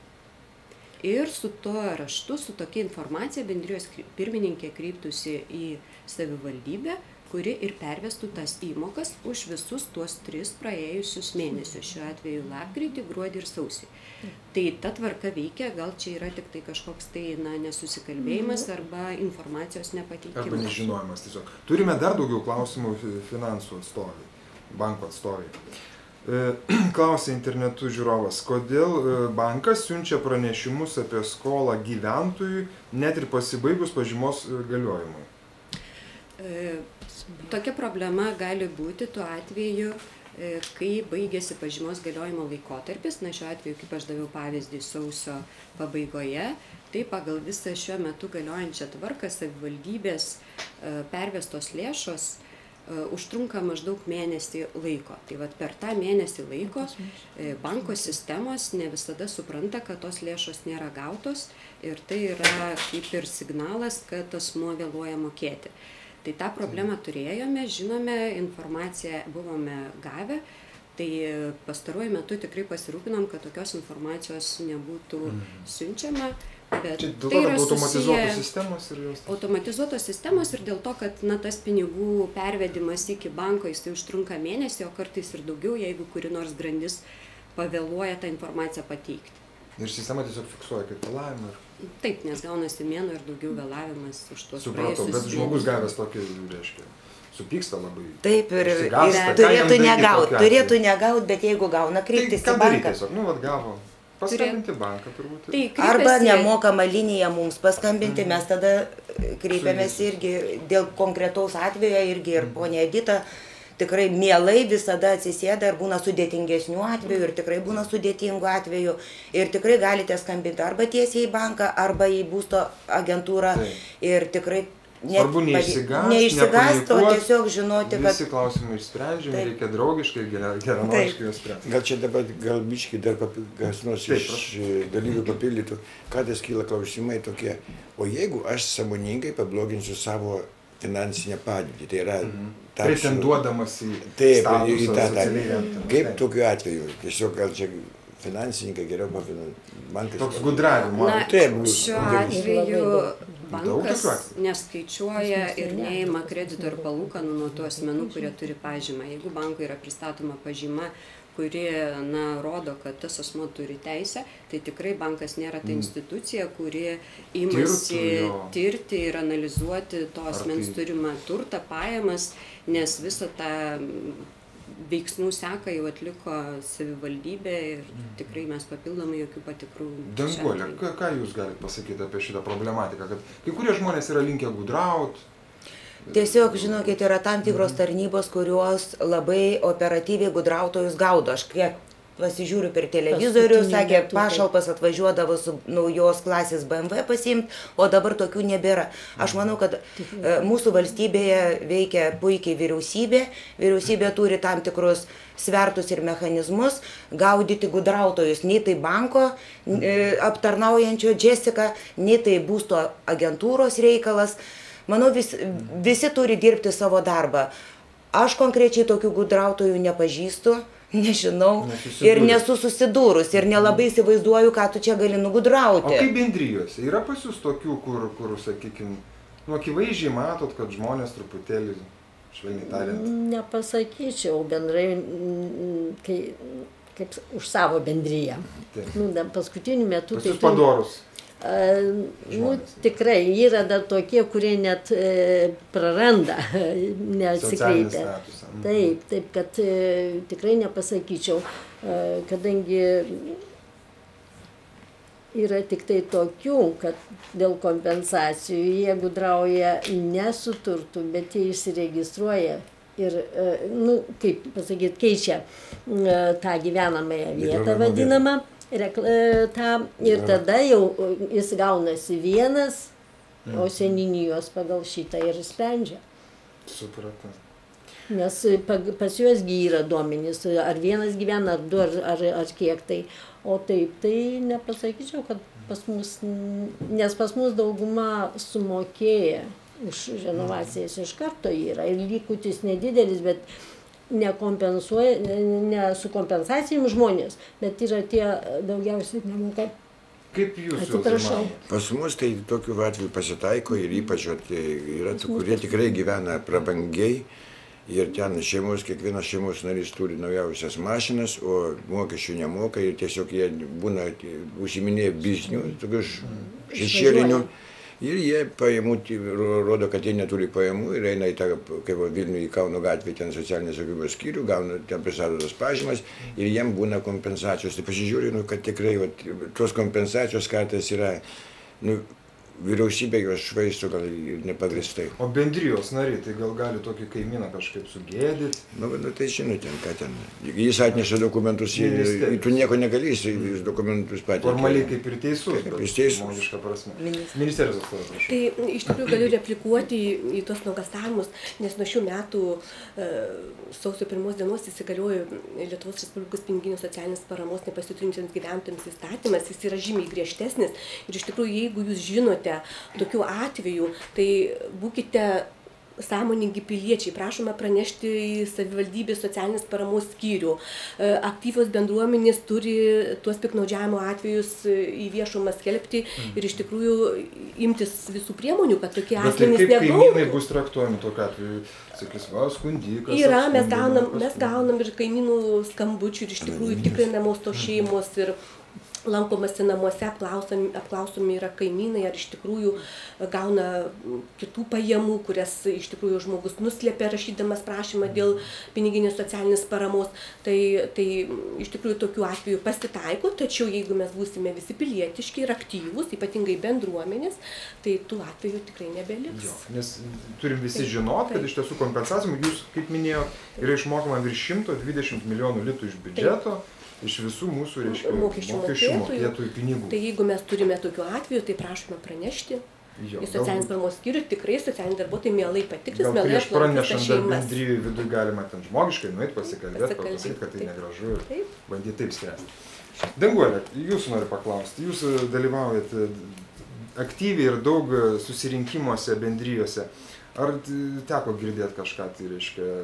F: Ir su tuo raštu, su tokia informacija bendrijos pirmininkė kreiptųsi į savivaldybę, kuri ir pervestų tas įmokas už visus tuos 3 praėjusius mėnesius, šiuo atveju lapkritį, gruodį ir sausį. Tai ta tvarka veikia, gal čia yra tik tai kažkoks tai nesusikalbėjimas arba informacijos nepateikimas.
A: Arba nežinojimas tiesiog. Turime dar daugiau klausimų finansų atstovai, banko atstovai. Klausė internetu žiūrovas, kodėl bankas siunčia pranešimus apie skolą gyventojui net ir pasibaigus pažymos galiojimui?
F: Tokia problema gali būti tuo atveju, kai baigėsi pažymos galiojimo laikotarpis, na šiuo atveju, kaip aš daviau pavyzdį, sausio pabaigoje, tai pagal visą šiuo metu galiojančią tvarką savivaldybės pervestos lėšos užtrunka maždaug mėnesį laiko. Tai vat per tą mėnesį laiko banko sistemos ne visada supranta, kad tos lėšos nėra gautos ir tai yra kaip ir signalas, kad asmuo vėluoja mokėti. Tai tą problemą turėjome, žinome, informaciją buvome gavę, tai pastaruoju metu tikrai pasirūpinom, kad tokios informacijos nebūtų siunčiama. Bet
A: čia dėl to, kad automatizuotos sistemos ir jos...
F: Automatizuotos sistemos ir dėl to, kad tas pinigų pervedimas iki banko, jis tai užtrunka mėnesį, o kartais ir daugiau, jeigu kuri nors grandis pavėluoja tą informaciją pateikti.
A: Ir sistema tiesiog fiksuoja kaip vėlavimą.
F: Taip, nes gaunasi mėnuo ir daugiau vėlavimas už tuos
A: praėjusius. Supratau, bet žmogus gavęs tokį, reiškia, supyksta labai.
C: Taip, ir turėtų negaut, bet jeigu gauna, kreiptis į banką.
A: Tai ką daryti tiesiog? Nu, vat gavo. Paskambinti banką turbūt.
C: Arba nemokamą liniją mums paskambinti, mes tada kreipiamės irgi dėl konkretaus atvejo, irgi ir ponė Edita tikrai mielai visada atsisėda ir būna sudėtingesnių atvejų ir tikrai būna sudėtingų atvejų ir tikrai galite skambinti arba tiesiai į banką, arba į būsto agentūrą ir tikrai neišsigąsti, o tiesiog žinoti, kad...
A: Visi klausimai išsprendžiami, reikia draugiškai, geranoriškai juos spręsti.
E: Gal čia dabar, gal biškai dar kas nors iš dalyvių papildytų, kartais kyla klausimai tokie, o jeigu aš sąmoningai pabloginsiu savo finansinę padėtį, tai yra...
A: Pretenduodamas į
E: statusą, kaip tokiu atveju, tiesiog gal čia finansininkai geriau bankai...
A: Toks gudravimo.
F: Šiuo atveju bankas neskaičiuoja ir neima kredito ir palūkanų nuo tų asmenų, kurie turi pažymą. Jeigu bankui yra pristatoma pažyma, kuri rodo, kad tas asmuo turi teisę, tai tikrai bankas nėra ta institucija, kuri imasi tirti ir analizuoti to asmens turimą turtą, pajamas, nes visą tą veiksmų seką jau atliko savivaldybė ir tikrai mes papildomai jokių patikrų.
A: Danguolė, ką jūs galite pasakyti apie šitą problematiką, kad kai kurie žmonės yra linkę gudraut?
C: Tiesiog, žinokit, yra tam tikros tarnybos, kurios labai operatyviai gudrautojus gaudo. Aš kiek pasižiūriu per televizorių, sakė, pašalpas atvažiuodavo su naujos klasės BMW pasiimti, o dabar tokių nebėra. Aš manau, kad mūsų valstybėje veikia puikiai vyriausybė. Vyriausybė turi tam tikrus svertus ir mechanizmus gaudyti gudrautojus. Nei tai banko aptarnaujančio Jessica, nei tai būsto agentūros reikalas. Manau, visi turi dirbti savo darbą. Aš konkrečiai tokių gudrautojų nepažįstu, nežinau ir nesu susidūrus ir nelabai įsivaizduoju, ką tu čia gali nugudrauti.
A: O kaip bendrijose? Yra pas jūs tokių, kur sakykime, akivaizdžiai matot, kad žmonės truputėlį, švelniai tariant?
D: Nepasakyčiau bendrai, kaip už savo bendryją. Paskutiniu metu...
A: Pas jūs padorus?
D: Tikrai yra dar tokie, kurie net praranda, neatsikreipia. Taip, kad tikrai nepasakyčiau, kadangi yra tik tai tokių, kad dėl kompensacijų jie gudrauja ne su turtu, bet jie įsiregistruoja ir, kaip pasakyti, keičia tą gyvenamąją vietą vadinamą. Ir tada jau jis gaunasi vienas, o seninijos pagal šitą ir sprendžia.
A: Supratau.
D: Nes pas juosgi yra duomenys, ar vienas gyvena, ar du, ar kiek tai. O taip, tai nepasakyčiau, kad pas mus, nes pas mus dauguma sumokėja už renovacijas iš karto yra. Ir likutis nedidelis, bet nekompensuoja, ne su kompensacijomis žmonės, bet yra tie daugiausiai nemoka.
A: Kaip jūs
D: atsiprašau?
E: Pas mus tai tokių atvejų pasitaiko ir ypač yra tų, kurie tikrai gyvena prabangiai ir ten kiekvienas šeimos narys turi naujausias mašinas, o mokesčių nemoka ir tiesiog jie būna užsiminėję biznių, tokius šešėlinių. Ir jie pajamų, rodo, kad jie neturi pajamų ir eina į tą, kaip Vilniuje į Kauno gatvę, ten socialinės rūpybos skyrių, gauna ten pristatytas pažymas ir jiem būna kompensacijos. Tai pasižiūrėjau, kad tikrai tos kompensacijos kartais yra, vyriausybė juos švaisto gal ir nepagristai.
A: O bendrijos nariai, tai gal gali tokį kaimyną kažkaip sugėdyti?
E: Tai žinote, ką ten. Jis atneša dokumentus, tu nieko negalėsi, jis dokumentus pateikia.
A: Formaliai kaip ir teisus,
E: bet
A: žmogiška prasme. Ministerijos atstovas, prašau.
B: Tai iš tikrųjų galiu replikuoti į tos nuogąstavimus, nes nuo šių metų sausio 1 dienos įsigaliojo Lietuvos Respublikos piniginių socialinės paramos nepasiturintiems gyventojams įstatymas, jis yra žymiai griežtesnis ir iš tikrųjų, jeigu jūs žinote tokių atvejų, tai būkite sąmoningi piliečiai, prašome pranešti į savivaldybės socialinės paramos skyrių. Aktyvios bendruomenės turi tuos piktnaudžiavimo atvejus į viešumą skelbti ir iš tikrųjų imtis visų priemonių, kad tokie asmenys negautų.
A: Bet kaip kaimynai bus traktuojami tokiu atveju? Sakys, skundikas.
B: Yra, mes gaunam ir kaimynų skambučių ir iš tikrųjų tikrinamos tos šeimos ir lankomasi namuose, apklausomi yra kaimynai, ar iš tikrųjų gauna kitų pajamų, kurias iš tikrųjų žmogus nuslėpia rašydamas prašymą dėl piniginės socialinės paramos. Tai iš tikrųjų tokių atvejų pasitaiko, tačiau jeigu mes būsime visi pilietiški ir aktyvūs, ypatingai bendruomenės, tai tų atvejų tikrai nebeliks.
A: Jo, nes turim visi žinoti, kad iš tiesų kompensacijų, jūs, kaip minėjot, yra išmokama virš 120 milijonų litų iš biudžeto. Iš visų mūsų, reiškia, mokesčių mokėtojų pinigų.
B: Tai jeigu mes turime tokių atvejų, tai prašome pranešti į socialinės paramos skyrių, tikrai socialiniai darbuotojai mielai patikrins, mielai
A: aplankys tas šeimas. Gal prieš pranešant dar bendrijų viduje galima ten žmogiškai nueit, pasikalbėti, pasakyti, kad tai negražu ir bandyti taip spręsti. Danguolė, jūsų noriu paklausti, jūs dalyvaujate aktyviai ir daug susirinkimuose bendrijose. Ar teko girdėti kažką, tai reiškia,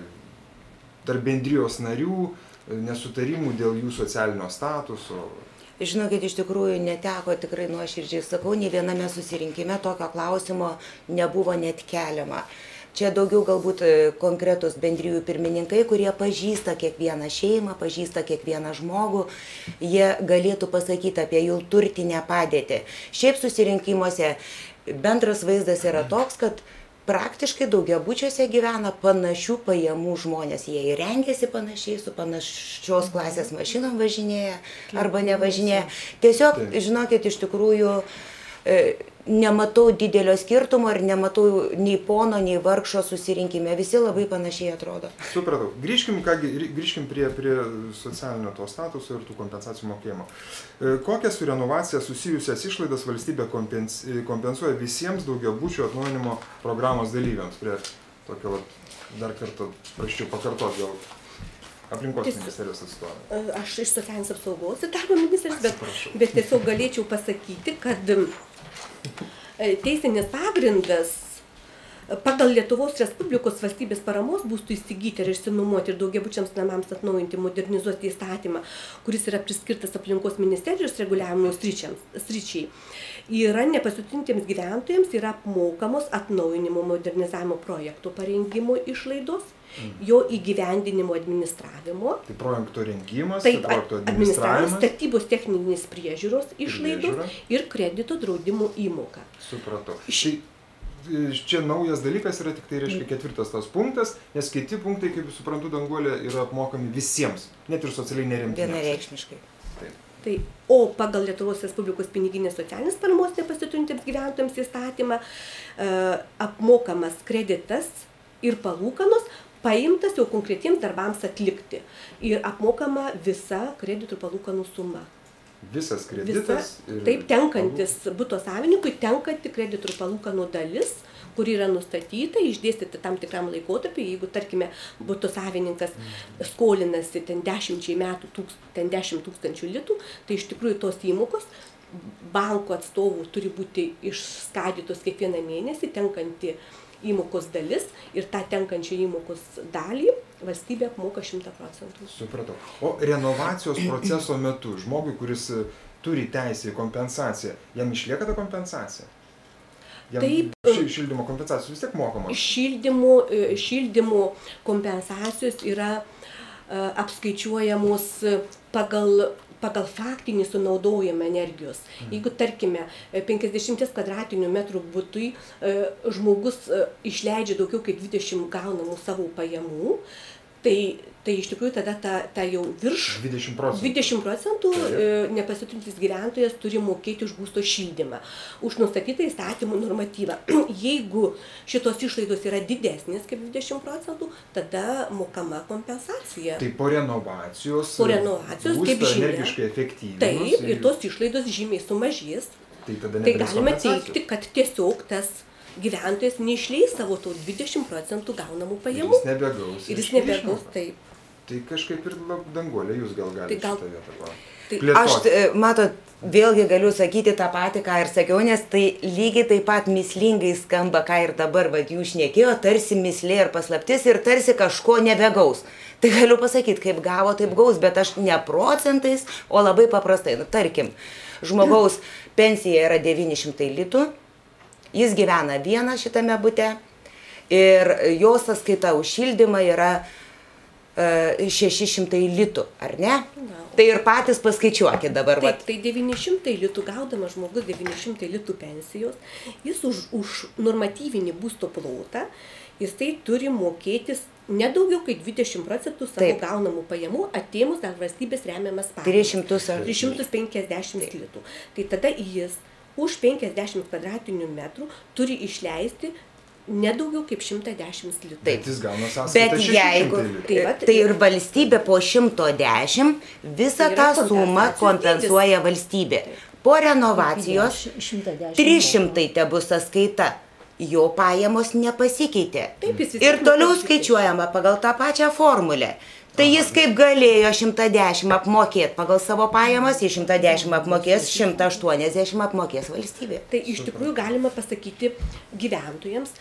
A: tarp bendrijos narių, nesutarimų dėl jų socialinio statuso?
C: Žinokit, iš tikrųjų neteko, tikrai nuoširdžiai sakau, nei viename susirinkime tokio klausimo nebuvo net keliama. Čia daugiau galbūt konkretus bendrijų pirmininkai, kurie pažįsta kiekvieną šeimą, pažįsta kiekvieną žmogų, jie galėtų pasakyti apie jų turtinę padėtį. Šiaip susirinkimuose bendras vaizdas yra toks, kad praktiškai daugiabučiuose gyvena panašių pajamų žmonės. Jie ir rengiasi panašiai, su panašios klasės mašinom važinėja arba nevažinėja. Tiesiog, žinokit, iš tikrųjų nematau didelio skirtumo ir nematau nei pono, nei vargšo susirinkime. Visi labai panašiai atrodo.
A: Supratau. Grįžkim prie socialinio to statuso ir tų kompensacijų mokėjimo. Kokias su renovacija susijusias išlaidas valstybė kompensuoja visiems daugiabučių atnaujinimo programos dalyviams? Prie tokio, dar kartą praščiau pakartoti gal aplinkos ministerijos atstovai.
B: Aš iš socialinės apsaugos ir darbo ministerijos, bet tiesiog galėčiau pasakyti, kad teisinis pagrindas Pagal Lietuvos Respublikos valstybės paramos būstų įsigyti ir išsinuomoti ir daugiabučiams namams atnaujinti, modernizuoti įstatymą, kuris yra priskirtas aplinkos ministerijos reguliavimo sričiai, yra nepasitintiems gyventojams yra apmokamos atnaujinimo modernizavimo projektų parengimo išlaidos, jo įgyvendinimo administravimo.
A: Tai projekto rengimas,
B: Taip,
A: projekto
B: administravimas,
A: administravimas.
B: statybos techninės priežiūros išlaidos ir kredito draudimo įmoka.
A: Supratau. Čia naujas dalykas yra tik tai, reiškia, 4 tas punktas, nes kiti punktai, kaip suprantu, Danguolė, yra apmokami visiems, net ir socialiai neremtiniams.
C: Vienareikšmiškai.
B: Tai, o pagal Lietuvos Respublikos piniginės socialinės paramos nepasiturintiems gyventojams įstatymą apmokamas kreditas ir palūkanos paimtas jau konkretiems darbams atlikti ir apmokama visa kreditų ir palūkanų suma.
A: Visas kreditas.
B: Taip, tenkantis buto savininkui, tenkanti kreditų ir palūkanų dalis, kuri yra nustatyta, išdėstyti tam tikram laikotarpiu, jeigu, tarkime, buto savininkas skolinasi ten 10 metų, ten 10 000 litų, tai iš tikrųjų tos įmokos banko atstovų turi būti išskaidytos kiekvieną mėnesį, tenkanti įmokos dalis ir tą tenkančią įmokos dalį valstybė apmoka 100%.
A: Supratau. O renovacijos proceso metu žmogui, kuris turi teisę į kompensaciją, jam išlieka ta kompensacija?
B: Taip.
A: Šildymo kompensacijos vis tiek mokamos?
B: Šildymo kompensacijos yra apskaičiuojamos pagal faktinį sunaudojimą energijos. Jeigu, tarkime, 50 kvadratinių metrų butui žmogus išleidžia daugiau kaip 20 gaunamų savo pajamų, tai iš tikrųjų tada ta jau virš 20% nepasiturintis gyventojas turi mokėti už būsto šildymą, už nustatytą įstatymų normatyvą. Jeigu šitos išlaidos yra didesnės kaip 20%, tada mokama kompensacija.
A: Tai po renovacijos
B: kaip žinia,
A: energiškai efektyvinus.
B: Taip, ir tos išlaidos žymiai sumažės. Tai galime teigti, kad tiesiog tas gyventojas neišleis savo to 20% gaunamų pajamų.
A: Ir jis nebegaus.
B: Taip.
A: Tai kažkaip ir Danguolė, jūs gal galite šitą vietą
C: plėtoti. Aš, matot, vėlgi galiu sakyti tą patį, ką ir sakiau, nes tai lygiai taip pat mįslingai skamba, ką ir dabar, jūs šnekėjo, tarsi mįslė ir paslaptis ir tarsi kažko nebegaus. Tai galiu pasakyti, kaip gavo, taip gaus, bet aš ne procentais, o labai paprastai. Nu, tarkim, žmogaus pensija yra 900 litų, jis gyvena vieną šitame bute ir jo sąskaita už šildymą yra 600 litų, ar ne? Tai ir patys paskaičiuokit dabar.
B: Taip, tai 900 litų gaudamas žmogus 900 litų pensijos, jis už normatyvinį būsto plotą, jis tai turi mokėtis nedaugiau kaip 20% savo gaunamų pajamų, atėmus dar valstybės remiamas pajamas. 350 litų. Tai tada jis už 50 kvadratinių metrų turi išleisti nedaugiau kaip 110 litų.
A: Bet jis gauna sąskaitą 600 litų.
C: Tai ir valstybė po 110 visą tą sumą kompensuoja valstybė. Po renovacijos 300 te bus sąskaita, jo pajamos nepasikeitė. Ir toliau skaičiuojama pagal tą pačią formulę. Tai jis kaip galėjo 110 apmokėti pagal savo pajamas, į 110 apmokės, 180 apmokės valstybė.
B: Tai iš tikrųjų galima pasakyti gyventojams,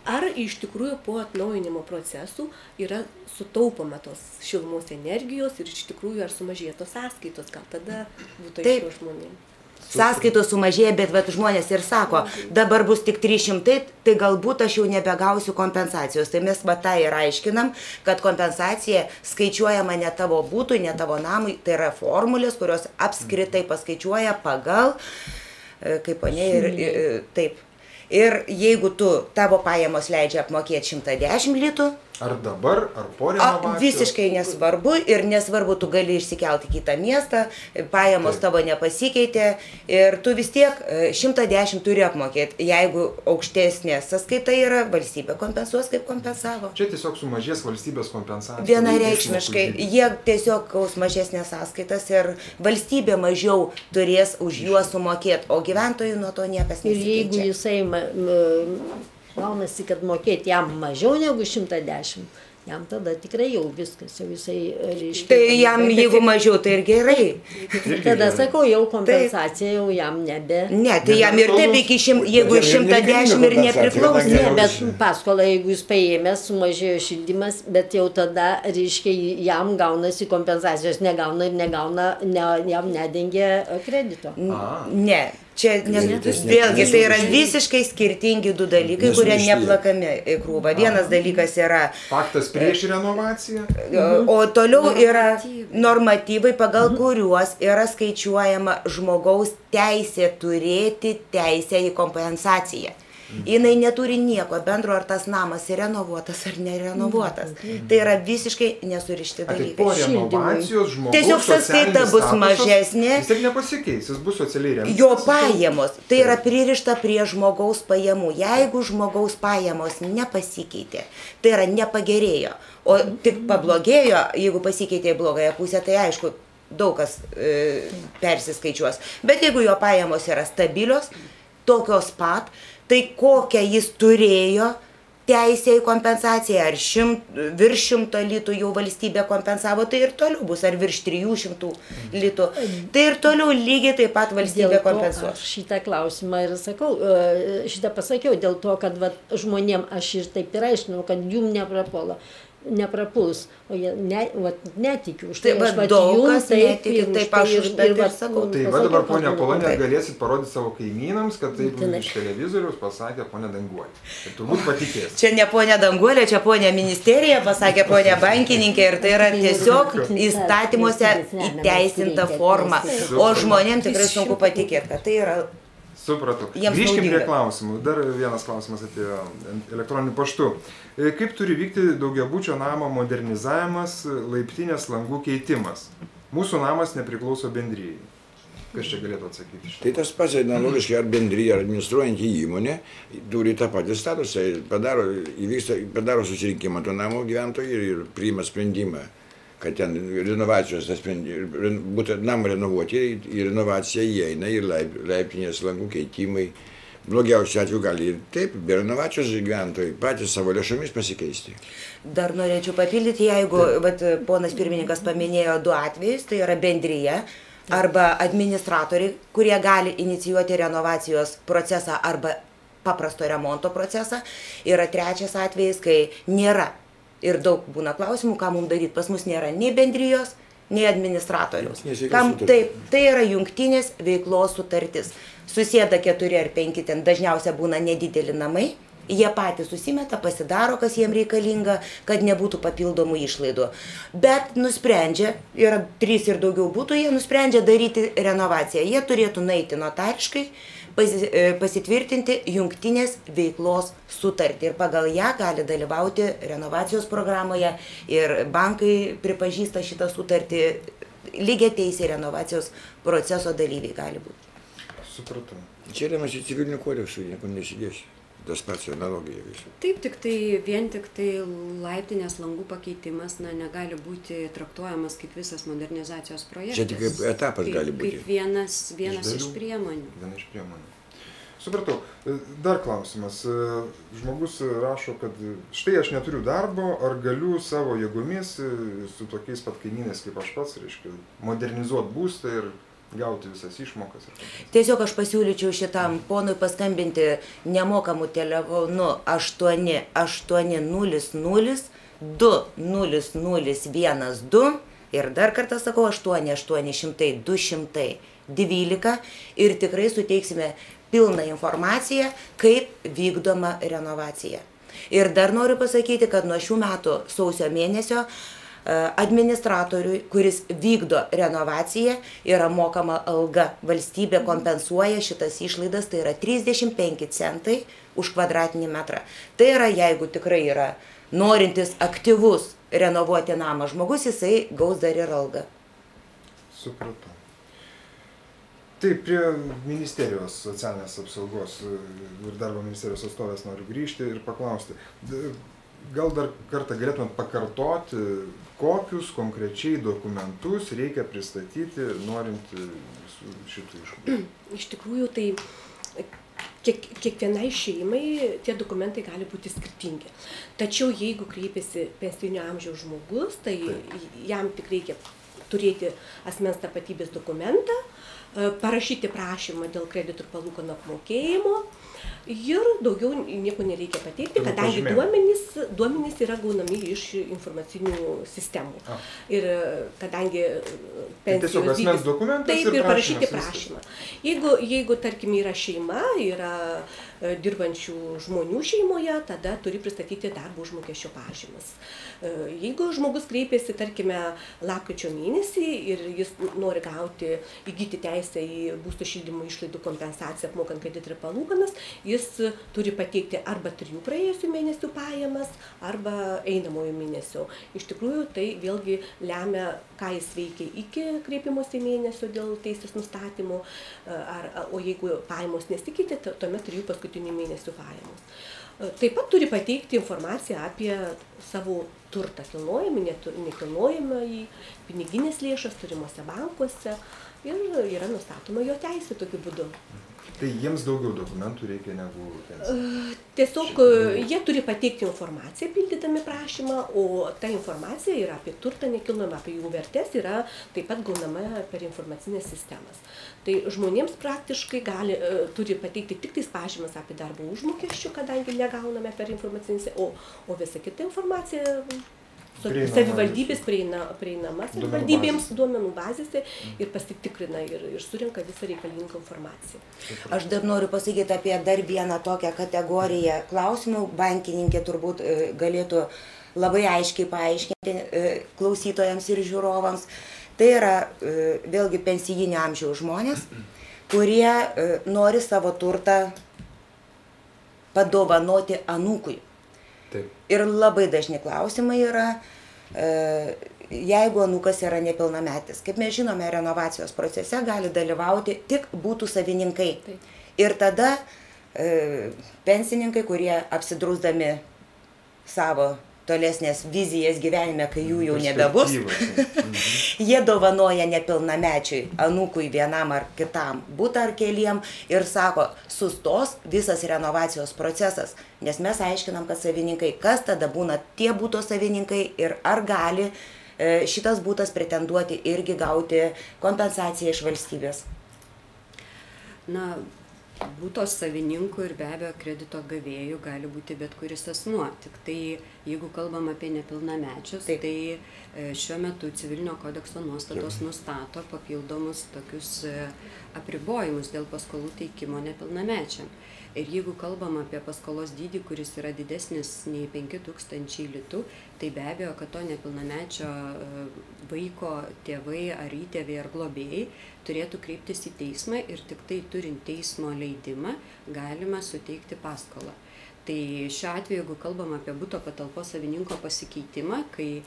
B: ar iš tikrųjų po atnaujinimo procesų yra sutaupoma tos šilumos energijos ir iš tikrųjų ar sumažėja tos sąskaitos, gal tada būtų aišku žmonėms.
C: Sąskaitos sumažėja, bet žmonės ir sako, dabar bus tik 300, tai galbūt aš jau nebegausiu kompensacijos. Tai mes tą ir aiškinam, kad kompensacija skaičiuojama ne tavo būtui, ne tavo namui, tai yra formulės, kurios apskritai paskaičiuoja pagal, kaip ponė, ir taip. Ir jeigu tavo pajamos leidžia apmokėti 110 litų,
A: ar dabar, ar po renovacijos?
C: Visiškai nesvarbu ir nesvarbu, tu gali išsikelti kitą miestą, pajamos tavo nepasikeitė ir tu vis tiek 110 turi apmokėti. Jeigu aukštesnė sąskaita yra, valstybė kompensuos, kaip kompensavo.
A: Čia tiesiog sumažės valstybės kompensacija.
C: Vienareikšmiškai, jie tiesiog gaus mažesnės sąskaitas ir valstybė mažiau turės už juos sumokėti, o gyventojų nuo to niekas nesikeičia.
D: Ir jeigu jisai gaunasi, kad mokėti jam mažiau negu 110, jam tada tikrai jau viskas, jau jisai reiškia.
C: Tai jam, jeigu mažiau, tai ir gerai.
D: Tada sakau, jau kompensacija jau jam nebe.
C: Ne, tai jam ir taip iki jeigu 110 ir nepriklauso.
D: Ne, bet paskolą, jeigu jis paėmė, sumažėjo šildymas, bet jau tada, reiškia, jam gaunasi kompensacijos, negauna ir negauna, jam nedengia kredito.
C: Ne. Čia vėlgi tai yra visiškai skirtingi du dalykai, kurie neplakami į krūvą. Vienas dalykas yra
A: faktas prieš renovaciją,
C: o toliau yra normatyvai, pagal kuriuos yra skaičiuojama žmogaus teisė turėti teisę į kompensaciją. Jinai neturi nieko bendro, ar tas namas yra renovuotas ar nerenovuotas. Tai yra visiškai nesurišti dalykai.
A: Po renovacijos žmogus
C: tiesiog sąskaita bus mažesnė.
A: Jis tik nepasikeis, jis bus socialiai remtas.
C: Jo pajamos, tai yra pririšta prie žmogaus pajamų. Jeigu žmogaus pajamos nepasikeitė, tai yra nepagerėjo, o tik pablogėjo, jeigu pasikeitė į blogąją pusę, tai aišku, daug kas persiskaičiuos. Bet jeigu jo pajamos yra stabilios, tokios pat, tai kokią jis turėjo teisę į kompensaciją, ar virš 100 litų jau valstybė kompensavo, tai ir toliau bus, ar virš 300 litų. Tai ir toliau lygiai taip pat valstybė kompensuos.
D: Aš šitą klausimą ir sakau, šitą pasakiau, dėl to, kad žmonėm aš ir taip ir aiškinau, kad jum neprapuls, o jie netikiu.
C: Tai daug kas netikiu, taip aš už tai ir sakau.
A: Tai dabar, ponia Polonė, galėsit parodyti savo kaimynams, kad taip iš televizoriaus pasakė ponia Danguolė. Tai turbūt patikės.
C: Čia ne ponia Danguolė, čia ponia ministerija, pasakė ponia bankininkė, ir tai yra tiesiog įstatymuose įteisinta forma. O žmonėms tikrai sunku patikėti, kad tai yra.
A: Supratau. Grįžkim prie klausimų. Dar vienas klausimas atėjo elektroniniu paštu. Kaip turi vykti daugiabučio namo modernizavimas, laiptinės langų keitimas? Mūsų namas nepriklauso bendrijai. Kas čia galėtų atsakyti?
E: Tai tas pats analogiškai, ar bendrija, ar administruojantį įmonę turi tą patį statusą, padaro susirinkimą to namo gyventojų ir priima sprendimą, kad ten renovacijos, būtent namą renovuoti, į renovaciją įeina ir laiptinės langų keitimai. Blogiausiu atveju gali ir taip, be renovacijos gyventojai patys savo lėšomis pasikeisti.
C: Dar norėčiau papildyti, jeigu ponas pirmininkas paminėjo du atvejus, tai yra bendrija arba administratoriai, kurie gali inicijuoti renovacijos procesą arba paprasto remonto procesą. Yra trečias atvejis, kai nėra. Ir daug būna klausimų, ką mums daryti. Pas mus nėra nei bendrijos, nei administratoriaus. Taip, tai yra jungtinės veiklos sutartis. Susėda 4 ar 5, ten dažniausiai būna nedideli namai. Jie patys susimeta, pasidaro, kas jiems reikalinga, kad nebūtų papildomų išlaidų. Bet nusprendžia, yra 3 ir daugiau būtų, jie nusprendžia daryti renovaciją. Jie turėtų nueiti notariškai, pasitvirtinti jungtinės veiklos sutartį ir pagal ją gali dalyvauti renovacijos programoje ir bankai pripažįsta šitą sutartį, lygiai teisė renovacijos proceso dalyviai gali būti.
A: Supratau.
E: Čia remiasi į civilinių kodeksų, nieko nesidėsi. Tas pats analogija visų.
F: Taip, vien tik tai laiptinės langų pakeitimas negali būti traktuojamas kaip visas modernizacijos projektas.
E: Čia tik kaip etapas gali būti.
F: Kaip vienas iš priemonių.
A: Viena iš priemonių. Supratau. Dar klausimas. Žmogus rašo, kad štai aš neturiu darbo, ar galiu savo jėgomis su tokiais pat kaimynais kaip aš pats, reiškia, modernizuoti būstą ir gauti visas išmokas.
C: Tiesiog aš pasiūlyčiau šitam ponui paskambinti nemokamų telefonu 8800-200012 ir dar kartą sakau 8800-200-12 ir tikrai suteiksime pilną informaciją, kaip vykdoma renovacija. Ir dar noriu pasakyti, kad nuo šių metų sausio mėnesio administratoriui, kuris vykdo renovaciją, yra mokama alga. Valstybė kompensuoja šitas išlaidas, tai yra 35 centai už kvadratinį metrą. Tai yra, jeigu tikrai yra norintis aktyvus renovuoti namą žmogus, jisai gaus dar ir algą.
A: Supratau. Taip, prie ministerijos socialinės apsaugos ir darbo ministerijos atstovės noriu grįžti ir paklausti. Gal dar kartą galėtumėt pakartoti, kokius konkrečiai dokumentus reikia pristatyti, norint šitų išlaidų?
B: Iš tikrųjų, tai kiekvienai šeimai tie dokumentai gali būti skirtingi. Tačiau jeigu kreipiasi pensinio amžiaus žmogus, tai jam tik reikia turėti asmens tapatybės dokumentą, parašyti prašymą dėl kreditų ir palūkanų apmokėjimo ir daugiau nieko nereikia pateikti, kadangi duomenys yra gaunami iš informacinių sistemų. Ir kadangi
A: tiesiog asmens dokumentas
B: ir parašyti prašymą. Jeigu tarkim, yra šeima, yra dirbančių žmonių šeimoje, tada turi pristatyti darbo užmokesčio pažymas. Jeigu žmogus kreipiasi, tarkime, lapkričio mėnesį ir jis nori įgyti teisę į būsto šildymo išlaidų kompensaciją apmokant kreditą ir palūkanas, jis turi pateikti arba 3 praėjusių mėnesių pajamas, arba einamojo mėnesio. Iš tikrųjų, tai vėlgi lemia, ką jis veikia iki kreipimosi mėnesio dėl teisės nustatymų, o jeigu pajamos nesikeitė, tuomet 3 paskutinių mėnesių pajamos. Taip pat turi pateikti informaciją apie savo turtą, kilnojamą, nekilnojamą, piniginės lėšas turimuose bankuose ir yra nustatoma jo teisė tokiu būdu.
A: Tai jiems daugiau dokumentų reikia negu pensininkams?
B: Tiesiog jie turi pateikti informaciją, pildydami prašymą, o ta informacija yra apie turtą nekilnojamą, apie jų vertės yra taip pat gaunama per informacinės sistemas. Tai žmonėms praktiškai turi pateikti tik tais pažymas apie darbo užmokesčių, kadangi negauname per informacinę, o visa kita informacija savivaldybės prieinama savivaldybėms duomenų bazėse ir pasitikrina ir surenka visą reikalingą informaciją.
C: Aš dar noriu pasakyti apie dar vieną tokią kategoriją klausimų. Bankininkė turbūt galėtų labai aiškiai paaiškinti klausytojams ir žiūrovams. Tai yra vėlgi pensijinio amžiaus žmonės, kurie nori savo turtą padovanoti anūkui.
A: Taip.
C: Ir labai dažni klausimai yra, jeigu anūkas yra nepilnametis. Kaip mes žinome, renovacijos procese gali dalyvauti tik būtų savininkai.
B: Taip.
C: Ir tada pensininkai, kurie apsidrausdami savo tolesnės vizijas gyvenime, kai jų jau nebebus, jie dovanoja nepilnamečiui, anūkui vienam ar kitam butą ar keliem ir sako, sustos visas renovacijos procesas, nes mes aiškinam, kad savininkai, kas tada būna tie būto savininkai ir ar gali šitas būtas pretenduoti irgi gauti kompensaciją iš valstybės.
F: Na, būto savininkų ir be abejo kredito gavėjų gali būti bet kuris asmuo. Tik tai, jeigu kalbam apie nepilnamečius, tai šiuo metu civilinio kodekso nuostatos nustato papildomus tokius apribojimus dėl paskolų teikimo nepilnamečiam. Ir jeigu kalbam apie paskolos dydį, kuris yra didesnis nei 5000 litų, tai be abejo, kad to nepilnamečio vaiko tėvai ar įtėviai ar globėjai turėtų kreiptis į teismą ir tik tai turint teismo leidimą galima suteikti paskolą. Tai šiuo atveju, jeigu kalbam apie buto patalpos savininko pasikeitimą, kai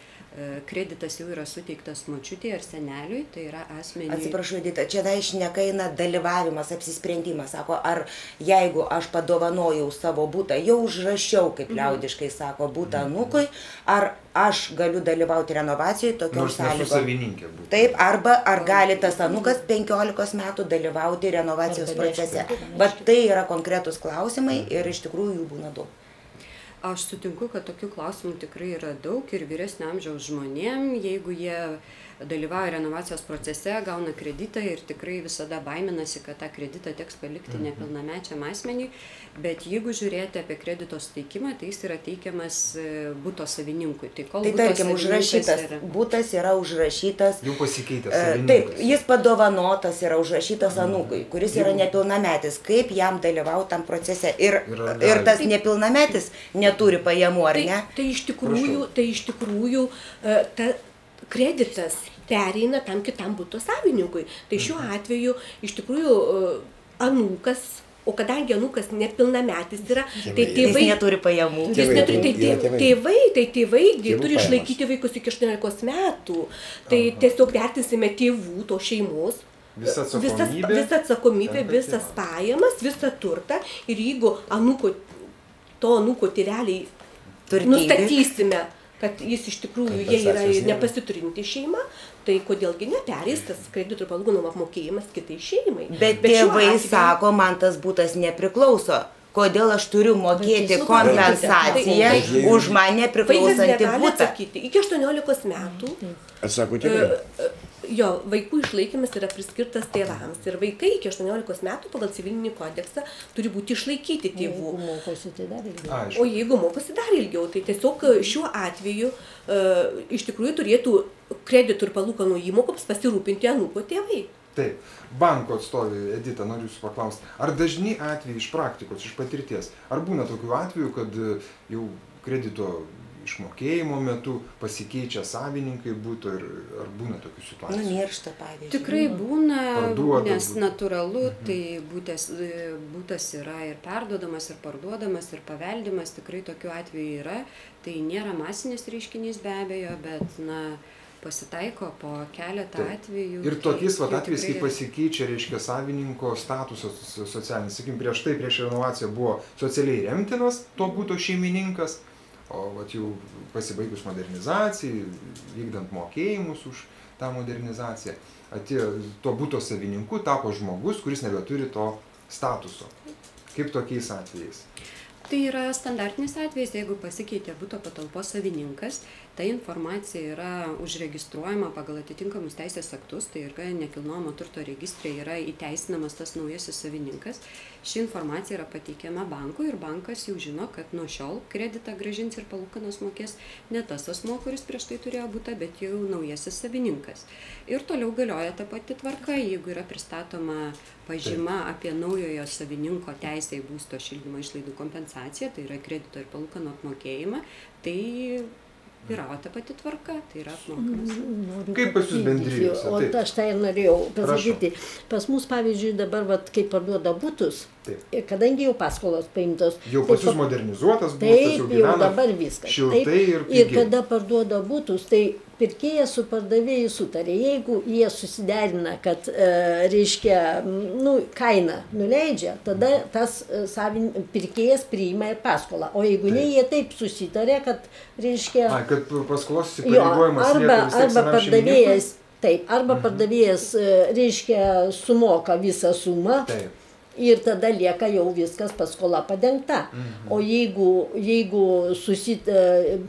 F: kreditas jau yra suteiktas močiutei ar seneliui, tai yra asmeniui.
C: Atsiprašau, Edita, čia šneka eina dalyvavimas, apsisprendimas. Sako, ar jeigu aš padovanojau savo butą, jau užrašiau, kaip liaudiškai sako, butą anūkui, ar aš galiu dalyvauti renovacijoje tokiom sąlygom. Taip, arba ar gali tas anūkas 15 metų dalyvauti renovacijos procese. Bet tai yra konkretus klausimai ir iš tikrųjų jų būna daug.
F: Aš sutinku, kad tokių klausimų tikrai yra daug ir vyresnio amžiaus žmonėm, jeigu jie dalyvauja renovacijos procese, gauna kreditą ir tikrai visada baiminasi, kad tą kreditą teks palikti nepilnamečiam asmeniui, bet jeigu žiūrėti apie kredito suteikimą, tai jis yra teikiamas buto savininkui. Tai
C: tarkim, užrašytas, butas yra užrašytas.
A: Jau pasikeitęs savininkas.
C: Taip, jis padovanotas yra užrašytas anūkui, kuris yra nepilnametis. Kaip jam dalyvauti tam procese? Ir tas nepilnametis neturi pajamų, ar ne?
B: Tai iš tikrųjų kreditas pereina tam kitam buto savininkui. Tai šiuo atveju iš tikrųjų anūkas, o kadangi anūkas nepilnametis yra, tai tėvai...
C: Jis neturi pajamų.
B: Tėvai turi išlaikyti vaikus iki 18 metų. Tai tiesiog vertinsime tėvų, to šeimos, visą atsakomybę, visas pajamas, visą turtą. Ir jeigu to anūko tėveliai nustatysime, kad jis iš tikrųjų, jie yra nepasiturinti šeima, tai kodėlgi neperės tas kreditų ir palūkanų apmokėjimas kitai šeimai.
C: Bet tėvai sako, man tas būtas nepriklauso. Kodėl aš turiu mokėti kompensaciją už man nepriklausantį būtą?
B: Iki 18 metų.
E: Atsako tėvai.
B: Jo, vaikų išlaikymas yra priskirtas tėvams. Ir vaikai iki 18 metų pagal civilinį kodeksą turi būti išlaikyti tėvų.
D: Jeigu mokosi, tai dar ilgiau.
B: O jeigu mokosi dar ilgiau, tai tiesiog šiuo atveju iš tikrųjų turėtų kreditų ir palūkanų įmokoms pasirūpinti anūko tėvai.
A: Taip, banko atstovė Edita, noriu jūsų paklausti, ar dažni atvejai iš praktikos, iš patirties, ar būna tokių atvejų, kad jau kredito išmokėjimo metu pasikeičia savininkai būtų ir ar būna tokių situacijų?
C: Niršta, pavyzdžiui.
F: Tikrai būna,
A: Parduoda,
F: nes natūralu, tai būtas yra ir perduodamas, ir parduodamas, ir paveldimas, tikrai tokių atvejų yra. Tai nėra masinis reiškinys be abejo, bet pasitaiko po keletą atvejų.
A: Ir tokiais atvejais, kai pasikeičia, reiškia, savininko statusas socialinis, sakykim, prieš renovaciją buvo socialiai remtinas to būto šeimininkas, o jau pasibaigus modernizacijai, vykdant mokėjimus už tą modernizaciją, atėjo to būto savininku, tapo žmogus, kuris nebeturi to statuso. Kaip tokiais atvejais?
F: Tai yra standartinis atvejis, jeigu pasikeitė būto patalpos savininkas, ta informacija yra užregistruojama pagal atitinkamus teisės aktus, tai yra nekilnojamo turto registre yra įteisinamas tas naujasis savininkas. Ši informacija yra pateikiama bankui ir bankas jau žino, kad nuo šiol kreditą grąžins ir palūkanas mokės ne tas asmuo, kuris prieš tai turėjo būtą, bet jau naujasis savininkas. Ir toliau galioja ta pati tvarka, jeigu yra pristatoma pažyma apie naujojo savininko teisę į būsto šildymo išlaidų kompensaciją, tai yra kredito ir palūkanų apmokėjimą, tai vyravo ta pati tvarka, tai yra apmokamas.
A: Kaip pas jūs bendrijose?
D: O aš tai ir norėjau pasakyti. Pas mus, pavyzdžiui, dabar, kai parduoda būtus, kadangi jau paskolos paimtos.
A: Jau pas jūs modernizuotas būstas, jau gyvena
D: dabar viskas.
A: Šiltai ir pigiai.
D: Ir kada parduoda būtus, tai pirkėjas su pardavėju sutarė. Jeigu jie susiderina, kad, reiškia, kainą nuleidžia, tada tas pirkėjas priima ir paskolą. O jeigu ne, jie taip susitarė, kad, reiškia...
A: kad paskolos įsipareigojimas lieka vis tiek senam šeimininkui?
D: Taip, arba pardavėjas, reiškia, sumoka visą sumą.
A: Taip.
D: Ir tada lieka jau viskas paskola padengta. O jeigu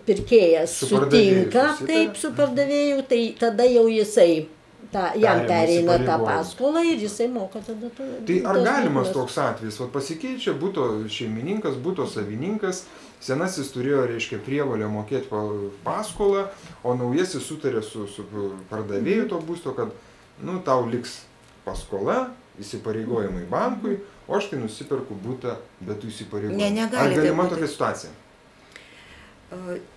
D: pirkėjas sutinka taip su pardavėju, tai tada jau jisai jam pereina tą paskolą ir jisai moka tada.
A: Tai ar galimas toks atvejis? Pasikeičia būto šeimininkas, būto savininkas, senasis turėjo, reiškia, prievolę mokėti paskolą, o naujasis sutarė su pardavėju to būsto, kad tau liks paskola, įsipareigojimai bankui, o aš tai nusiperku būtą be tų įsipareigojimų. Ar galima tokia situacija?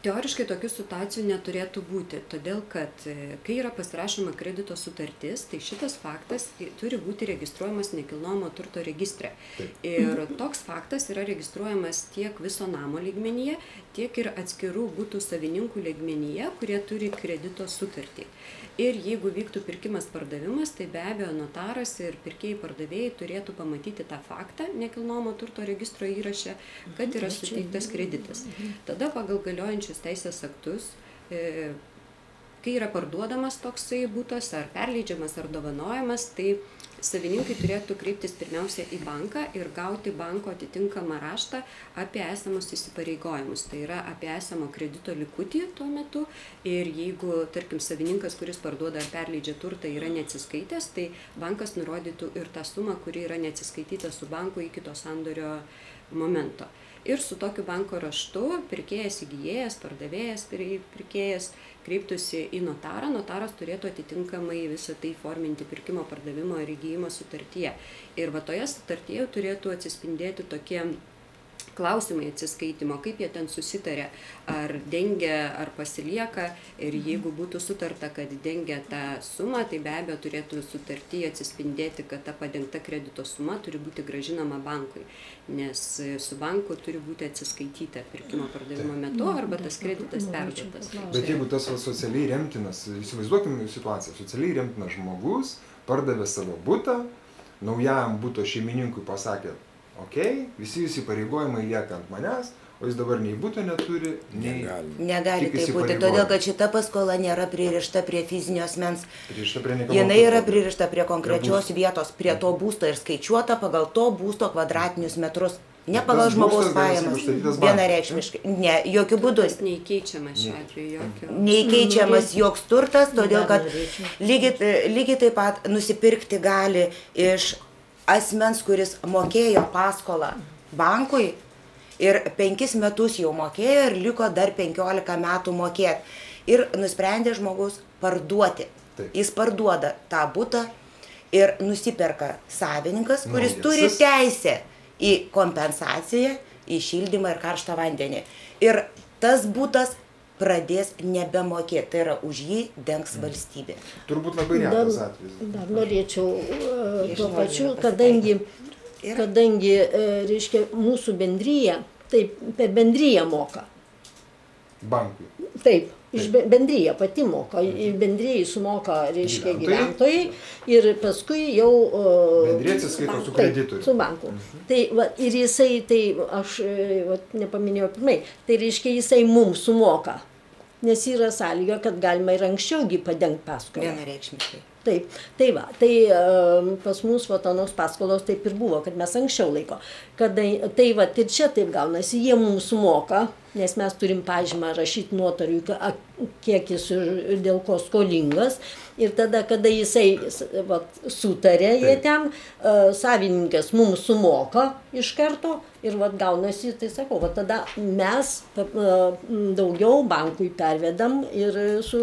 F: Teoriškai tokių situacijų neturėtų būti, todėl kad kai yra pasirašoma kredito sutartis, tai šitas faktas turi būti registruojamas nekilnojamo turto registre. Ir toks faktas yra registruojamas tiek viso namo lygmenyje, tiek ir atskirų būtų savininkų lygmenyje, kurie turi kredito sutartį. Ir jeigu vyktų pirkimas pardavimas, tai be abejo notaras ir pirkėjai pardavėjai turėtų pamatyti tą faktą nekilnojamo turto registro įraše, kad yra suteiktas kreditas. Tada pagal galiojančius teisės aktus, kai yra parduodamas toksai būtas ar perleidžiamas ar dovanojamas, tai savininkai turėtų kreiptis pirmiausia į banką ir gauti banko atitinkamą raštą apie esamus įsipareigojimus. Tai yra apie esamo kredito likutį tuo metu ir jeigu, tarkim, savininkas, kuris parduoda ar perleidžia turtą, yra neatsiskaitęs, tai bankas nurodytų ir tą sumą, kuri yra neatsiskaityta su banku iki to sandorio momento. Ir su tokiu banko raštu pirkėjas įgijėjas, pardavėjas pirkėjas kreiptųsi į notarą, notaras turėtų atitinkamai visą tai forminti pirkimo, pardavimo ir įgijimo sutartyje. Ir toje sutartyje turėtų atsispindėti tokie klausimai atsiskaitimo, kaip jie ten susitarė, ar dengia, ar pasilieka, ir jeigu būtų sutarta, kad dengia tą sumą, tai be abejo turėtų sutartyje atsispindėti, kad ta padengta kredito suma turi būti grąžinama bankui, nes su banku turi būti atsiskaityta pirkimo pardavimo metu arba tas kreditas perduotas.
A: Bet jeigu tas socialiai remtinas, įsivaizduokime situaciją, socialiai remtinas žmogus pardavė savo butą, naujam buto šeimininkui pasakė, okei, visi įsipareigojimai lieka ant manęs, o jis dabar nei būto neturi, nei...
C: Negali
A: tik
C: taip būti,
A: įsipareigojimų.
C: todėl kad šita paskola nėra pririšta prie fizinio asmens.
A: Pririšta prie nekilnojamo
C: Jinai yra
A: turto.
C: pririšta prie konkrečios vietos, prie to būsto ir skaičiuota pagal to būsto kvadratinius metrus. Ne pagal
A: Tas
C: žmogaus
A: būstas gali
C: pajamas.
A: užstatytas banke.
C: Vienareikšmiškai. Ne, jokių būdų.
F: Tas neįkeičiamas šiuo atveju jokio.
C: Neįkeičiamas joks turtas, todėl kad lygiai taip pat nusipirkti gali iš asmens, kuris mokėjo paskolą bankui ir 5 metus jau mokėjo ir liko dar 15 metų mokėti. Ir nusprendė žmogus parduoti.
A: Taip.
C: Jis parduoda tą butą ir nusiperka savininkas, kuris
A: Naujasis.
C: turi teisę į kompensaciją, į šildymą ir karštą vandenį. Ir tas butas pradės nebemokėti, tai yra už jį dengs valstybė.
A: Turbūt labai retas atvejis.
D: Dar norėčiau tuo
C: noriu
D: pačiu,
C: pasitaikyti.
D: kadangi reiškia, mūsų bendryja, taip, per bendryją moka.
A: Bankui.
D: Taip, iš bendryja pati moka, bendrijai sumoka, reiškia,
A: Gyventojai.
D: gyventojai ir paskui jau...
A: Bendrija atsiskaito su
D: Taip,
A: kreditoriu.
D: su banku. Tai, va, ir jisai, tai aš va, nepaminėjau pirmai, tai reiškia, jisai mums sumoka, nes yra sąlyga, kad galima ir anksčiaugi padengti paskolą.
C: Vienareikšmiškai.
D: Taip, tai va, tai pas mus va, tonos paskolos taip ir buvo, kad mes anksčiau laiko. Tai va, ir čia taip gaunasi, jie mums sumoka, nes mes turim pažymą rašyti notariui, kiek jis ir dėl ko skolingas. Ir tada, kada jisai va, sutarė, jie ten, savininkas mums sumoka iš karto ir va, gaunasi, tai sakau, va, tada mes daugiau bankui pervedam ir su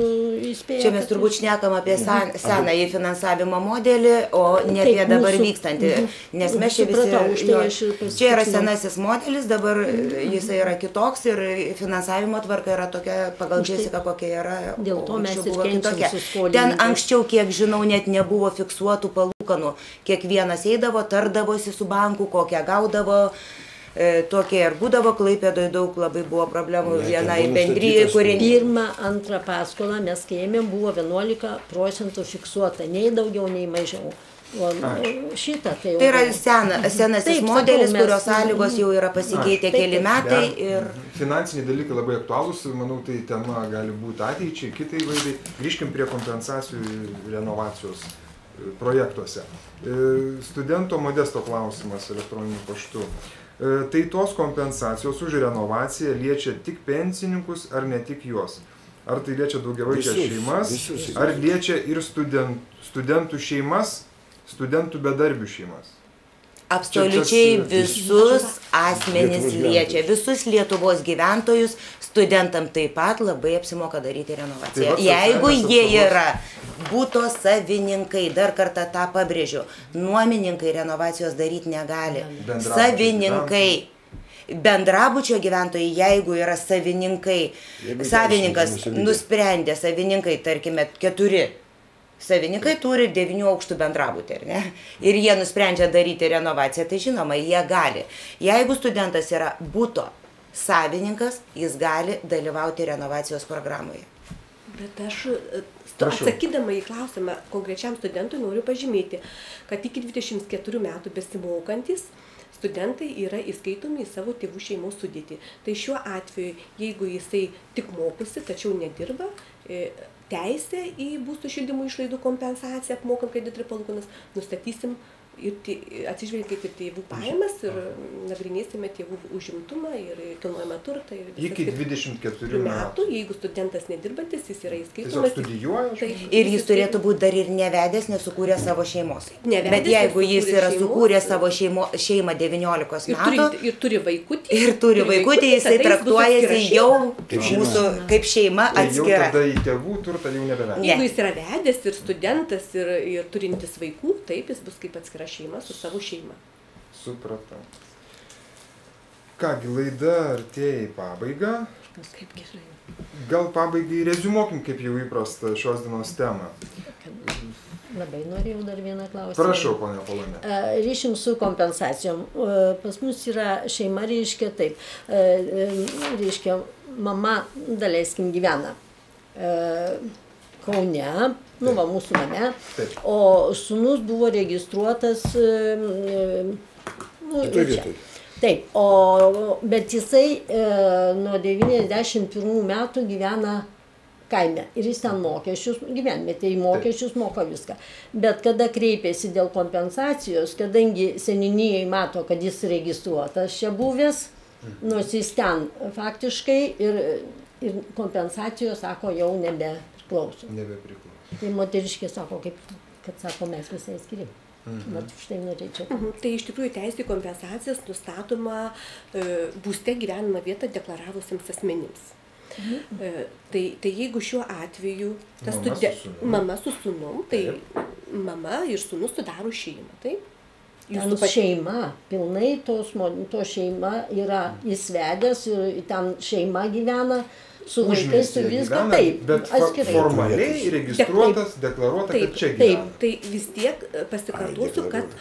D: įspėjame.
C: Čia mes turbūt šnekam apie senąjį finansavimo modelį, o ne apie dabar vykstantį. Nes mes čia visi... Čia yra senasis modelis, dabar jisai yra kitoks ir finansavimo tvarka yra tokia pagal Jessica, kokia yra.
D: Dėl to mes ir
C: buvo
D: kenčiam
C: kitokia.
D: su skolininkais.
C: Ten anksčiau, kiek žinau, net nebuvo fiksuotų palūkanų. Kiekvienas eidavo, tardavosi su banku, kokią gaudavo. Tokie ir būdavo Klaipėdoje, daug labai buvo problemų vienai bendryjai, kuri...
D: Pirmą, antrą paskolą mes ėmėm, buvo 11% fiksuota, nei daugiau, nei mažiau. O šitą tai jau...
C: Tai yra senasis
D: Taip,
C: modelis,
D: sakau, mes-
C: kurios sąlygos jau yra pasikeitę
D: Taip,
C: keli
D: taip.
C: metai ir...
A: Finansiniai dalykai labai aktualūs, manau, tai tema gali būti ateičiai, kitai vaidai. Grįžkim prie kompensacijų renovacijos projektuose. Studento Modesto klausimas elektroniniu paštu. Tai tos kompensacijos už renovaciją liečia tik pensininkus ar ne tik juos? Ar tai liečia daugiavaikės šeimas, ar liečia ir studentų šeimas, studentų bedarbių šeimas?
C: Absoliučiai
A: Čia tas-
C: visus asmenys
E: Lietuvos
C: liečia,
E: gyventojus.
C: visus Lietuvos gyventojus, studentam taip pat labai apsimoka daryti renovaciją.
A: Tai va,
C: Jeigu
A: socialinės
C: jie
A: apsaugos-
C: yra būto savininkai, dar kartą tą pabrėžiu, nuomininkai renovacijos daryti negali.
A: Bendrabučio
C: Savininkai. Bendrabučio gyventojai, jeigu yra savininkai,
E: Jeigu
C: savininkas
E: teisinė nuosavybė.
C: nusprendė, savininkai, tarkime, 4 savininkai turi 9 aukštų bendrabutį, ar ne? Ir jie nusprendžia daryti renovaciją, tai žinoma, jie gali. Jeigu studentas yra būto savininkas, jis gali dalyvauti renovacijos programoje.
B: Bet aš,
A: Prašau.
B: atsakydama į klausimą konkrečiam studentui, noriu pažymėti, kad iki 24 metų besimokantis studentai yra įskaitomi į savo tėvų šeimos sudėtį. Tai šiuo atveju, jeigu jisai tik mokosi, tačiau nedirba, teisę į būsto šildymo išlaidų kompensaciją, apmokant kreditų ir palūkanas, nustatysim ir atsižvelgiant ir tėvų pajamas ir nagrinėsime tėvų užimtumą ir kilnojamą turtą. Ir visas
A: Iki
B: kaip-
A: 24 metų.
B: jeigu studentas nedirbantis, jis yra
A: Tiesiog
B: įskaitomas.
A: studijuoja.
B: Taip.
C: Ir jis turėtų būti dar ir nevedęs, nesukūrė savo šeimos.
B: Nevedęs,
C: Bet jeigu jis
B: nesukūrė
C: yra
B: šeimos.
C: sukūrė savo šeimą 19 metų
B: Ir turi vaikutį.
C: ir turi vaikutį, jisai
B: tada jis bus
C: traktuojasi
B: atskira
C: jau
E: Kaip šeima.
C: mūsų kaip šeima
A: Tai jau
C: atskira.
A: tada į tėvų turtą jau nebeveža.
C: Ne.
B: Jeigu jis yra vedęs ir studentas ir turintis vaikų, taip jis bus kaip atskira šeima su savo šeima.
A: Supratau. Kągi, laida artėja į pabaigą.
D: Kaip gerai.
A: Gal pabaigai reziumuokim, kaip jau įprasta, šios dienos temą.
D: Labai norėjau dar vieną klausimą.
A: Prašau, ponia Polonė.
D: Ryšim su kompensacijom. Pas mus yra šeima, reiškia taip. Reiškia, mama, daleiskim, gyvena Kaune, nu va, mūsų name,
A: Taip.
D: o sūnus buvo registruotas Nu,
E: Kitoj
D: ir čia.
E: vietoj.
D: Taip, bet jisai nuo 91 metų gyvena kaime ir jis ten mokesčius, gyvenvietėje mokesčius moka viską. Bet kada kreipėsi dėl kompensacijos, kadangi seniūnijai mato, kad jis registruotas čia buvęs, nors jis ten faktiškai ir kompensacijos, sako, jau nebepriklauso.
A: Nebepriklauso.
D: Tai moteriškė sako, kad sako, mes visai skiriam. Vat štai norėčiau.
B: Tai iš tikrųjų teisė į kompensacijas nustatoma būste gyvenamą vietą deklaravusiems asmenims. Tai jeigu šiuo atveju mama su sūnum, tai mama ir sūnus sudaro šeimą, taip?
D: Ten šeima, pilnai to šeima yra įsvedęs ir ten šeima gyvena su vaikais, su viską, taip,
A: bet
D: atskirai.
A: formaliai registruotas, deklaruota, kad čia gyvena.
B: Taip, tai vis tiek pasikartosiu, kad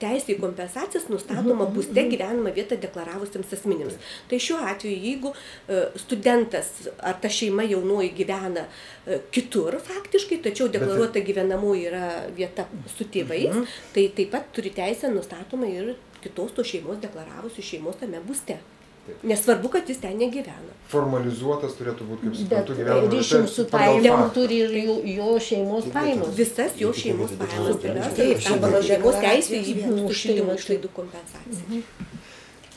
B: teisė į kompensacijas nustatoma būste gyvenamą vietą deklaravusiems asmenims. Tai šiuo atveju, jeigu studentas ar ta šeima jaunoji gyvena kitur faktiškai, tačiau deklaruota gyvenamoji yra vieta su tėvais, tai taip pat turi teisę nustatoma ir kitos to šeimos deklaravusių šeimos tame būste. Nesvarbu, kad jis ten negyvena.
A: Formalizuotas turėtų būti, kaip suprantu,
D: Bet
A: gyvenama
D: ryšim su pajamom turi ir jo šeimos pajamos.
B: Visas jo šeimos pajamas pirmiausia, pagal šeimos teisę į šildymo išlaidų kompensaciją.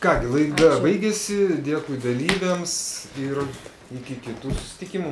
A: Kągi, laida baigėsi, dėkui dalyviams ir iki kitų susitikimų.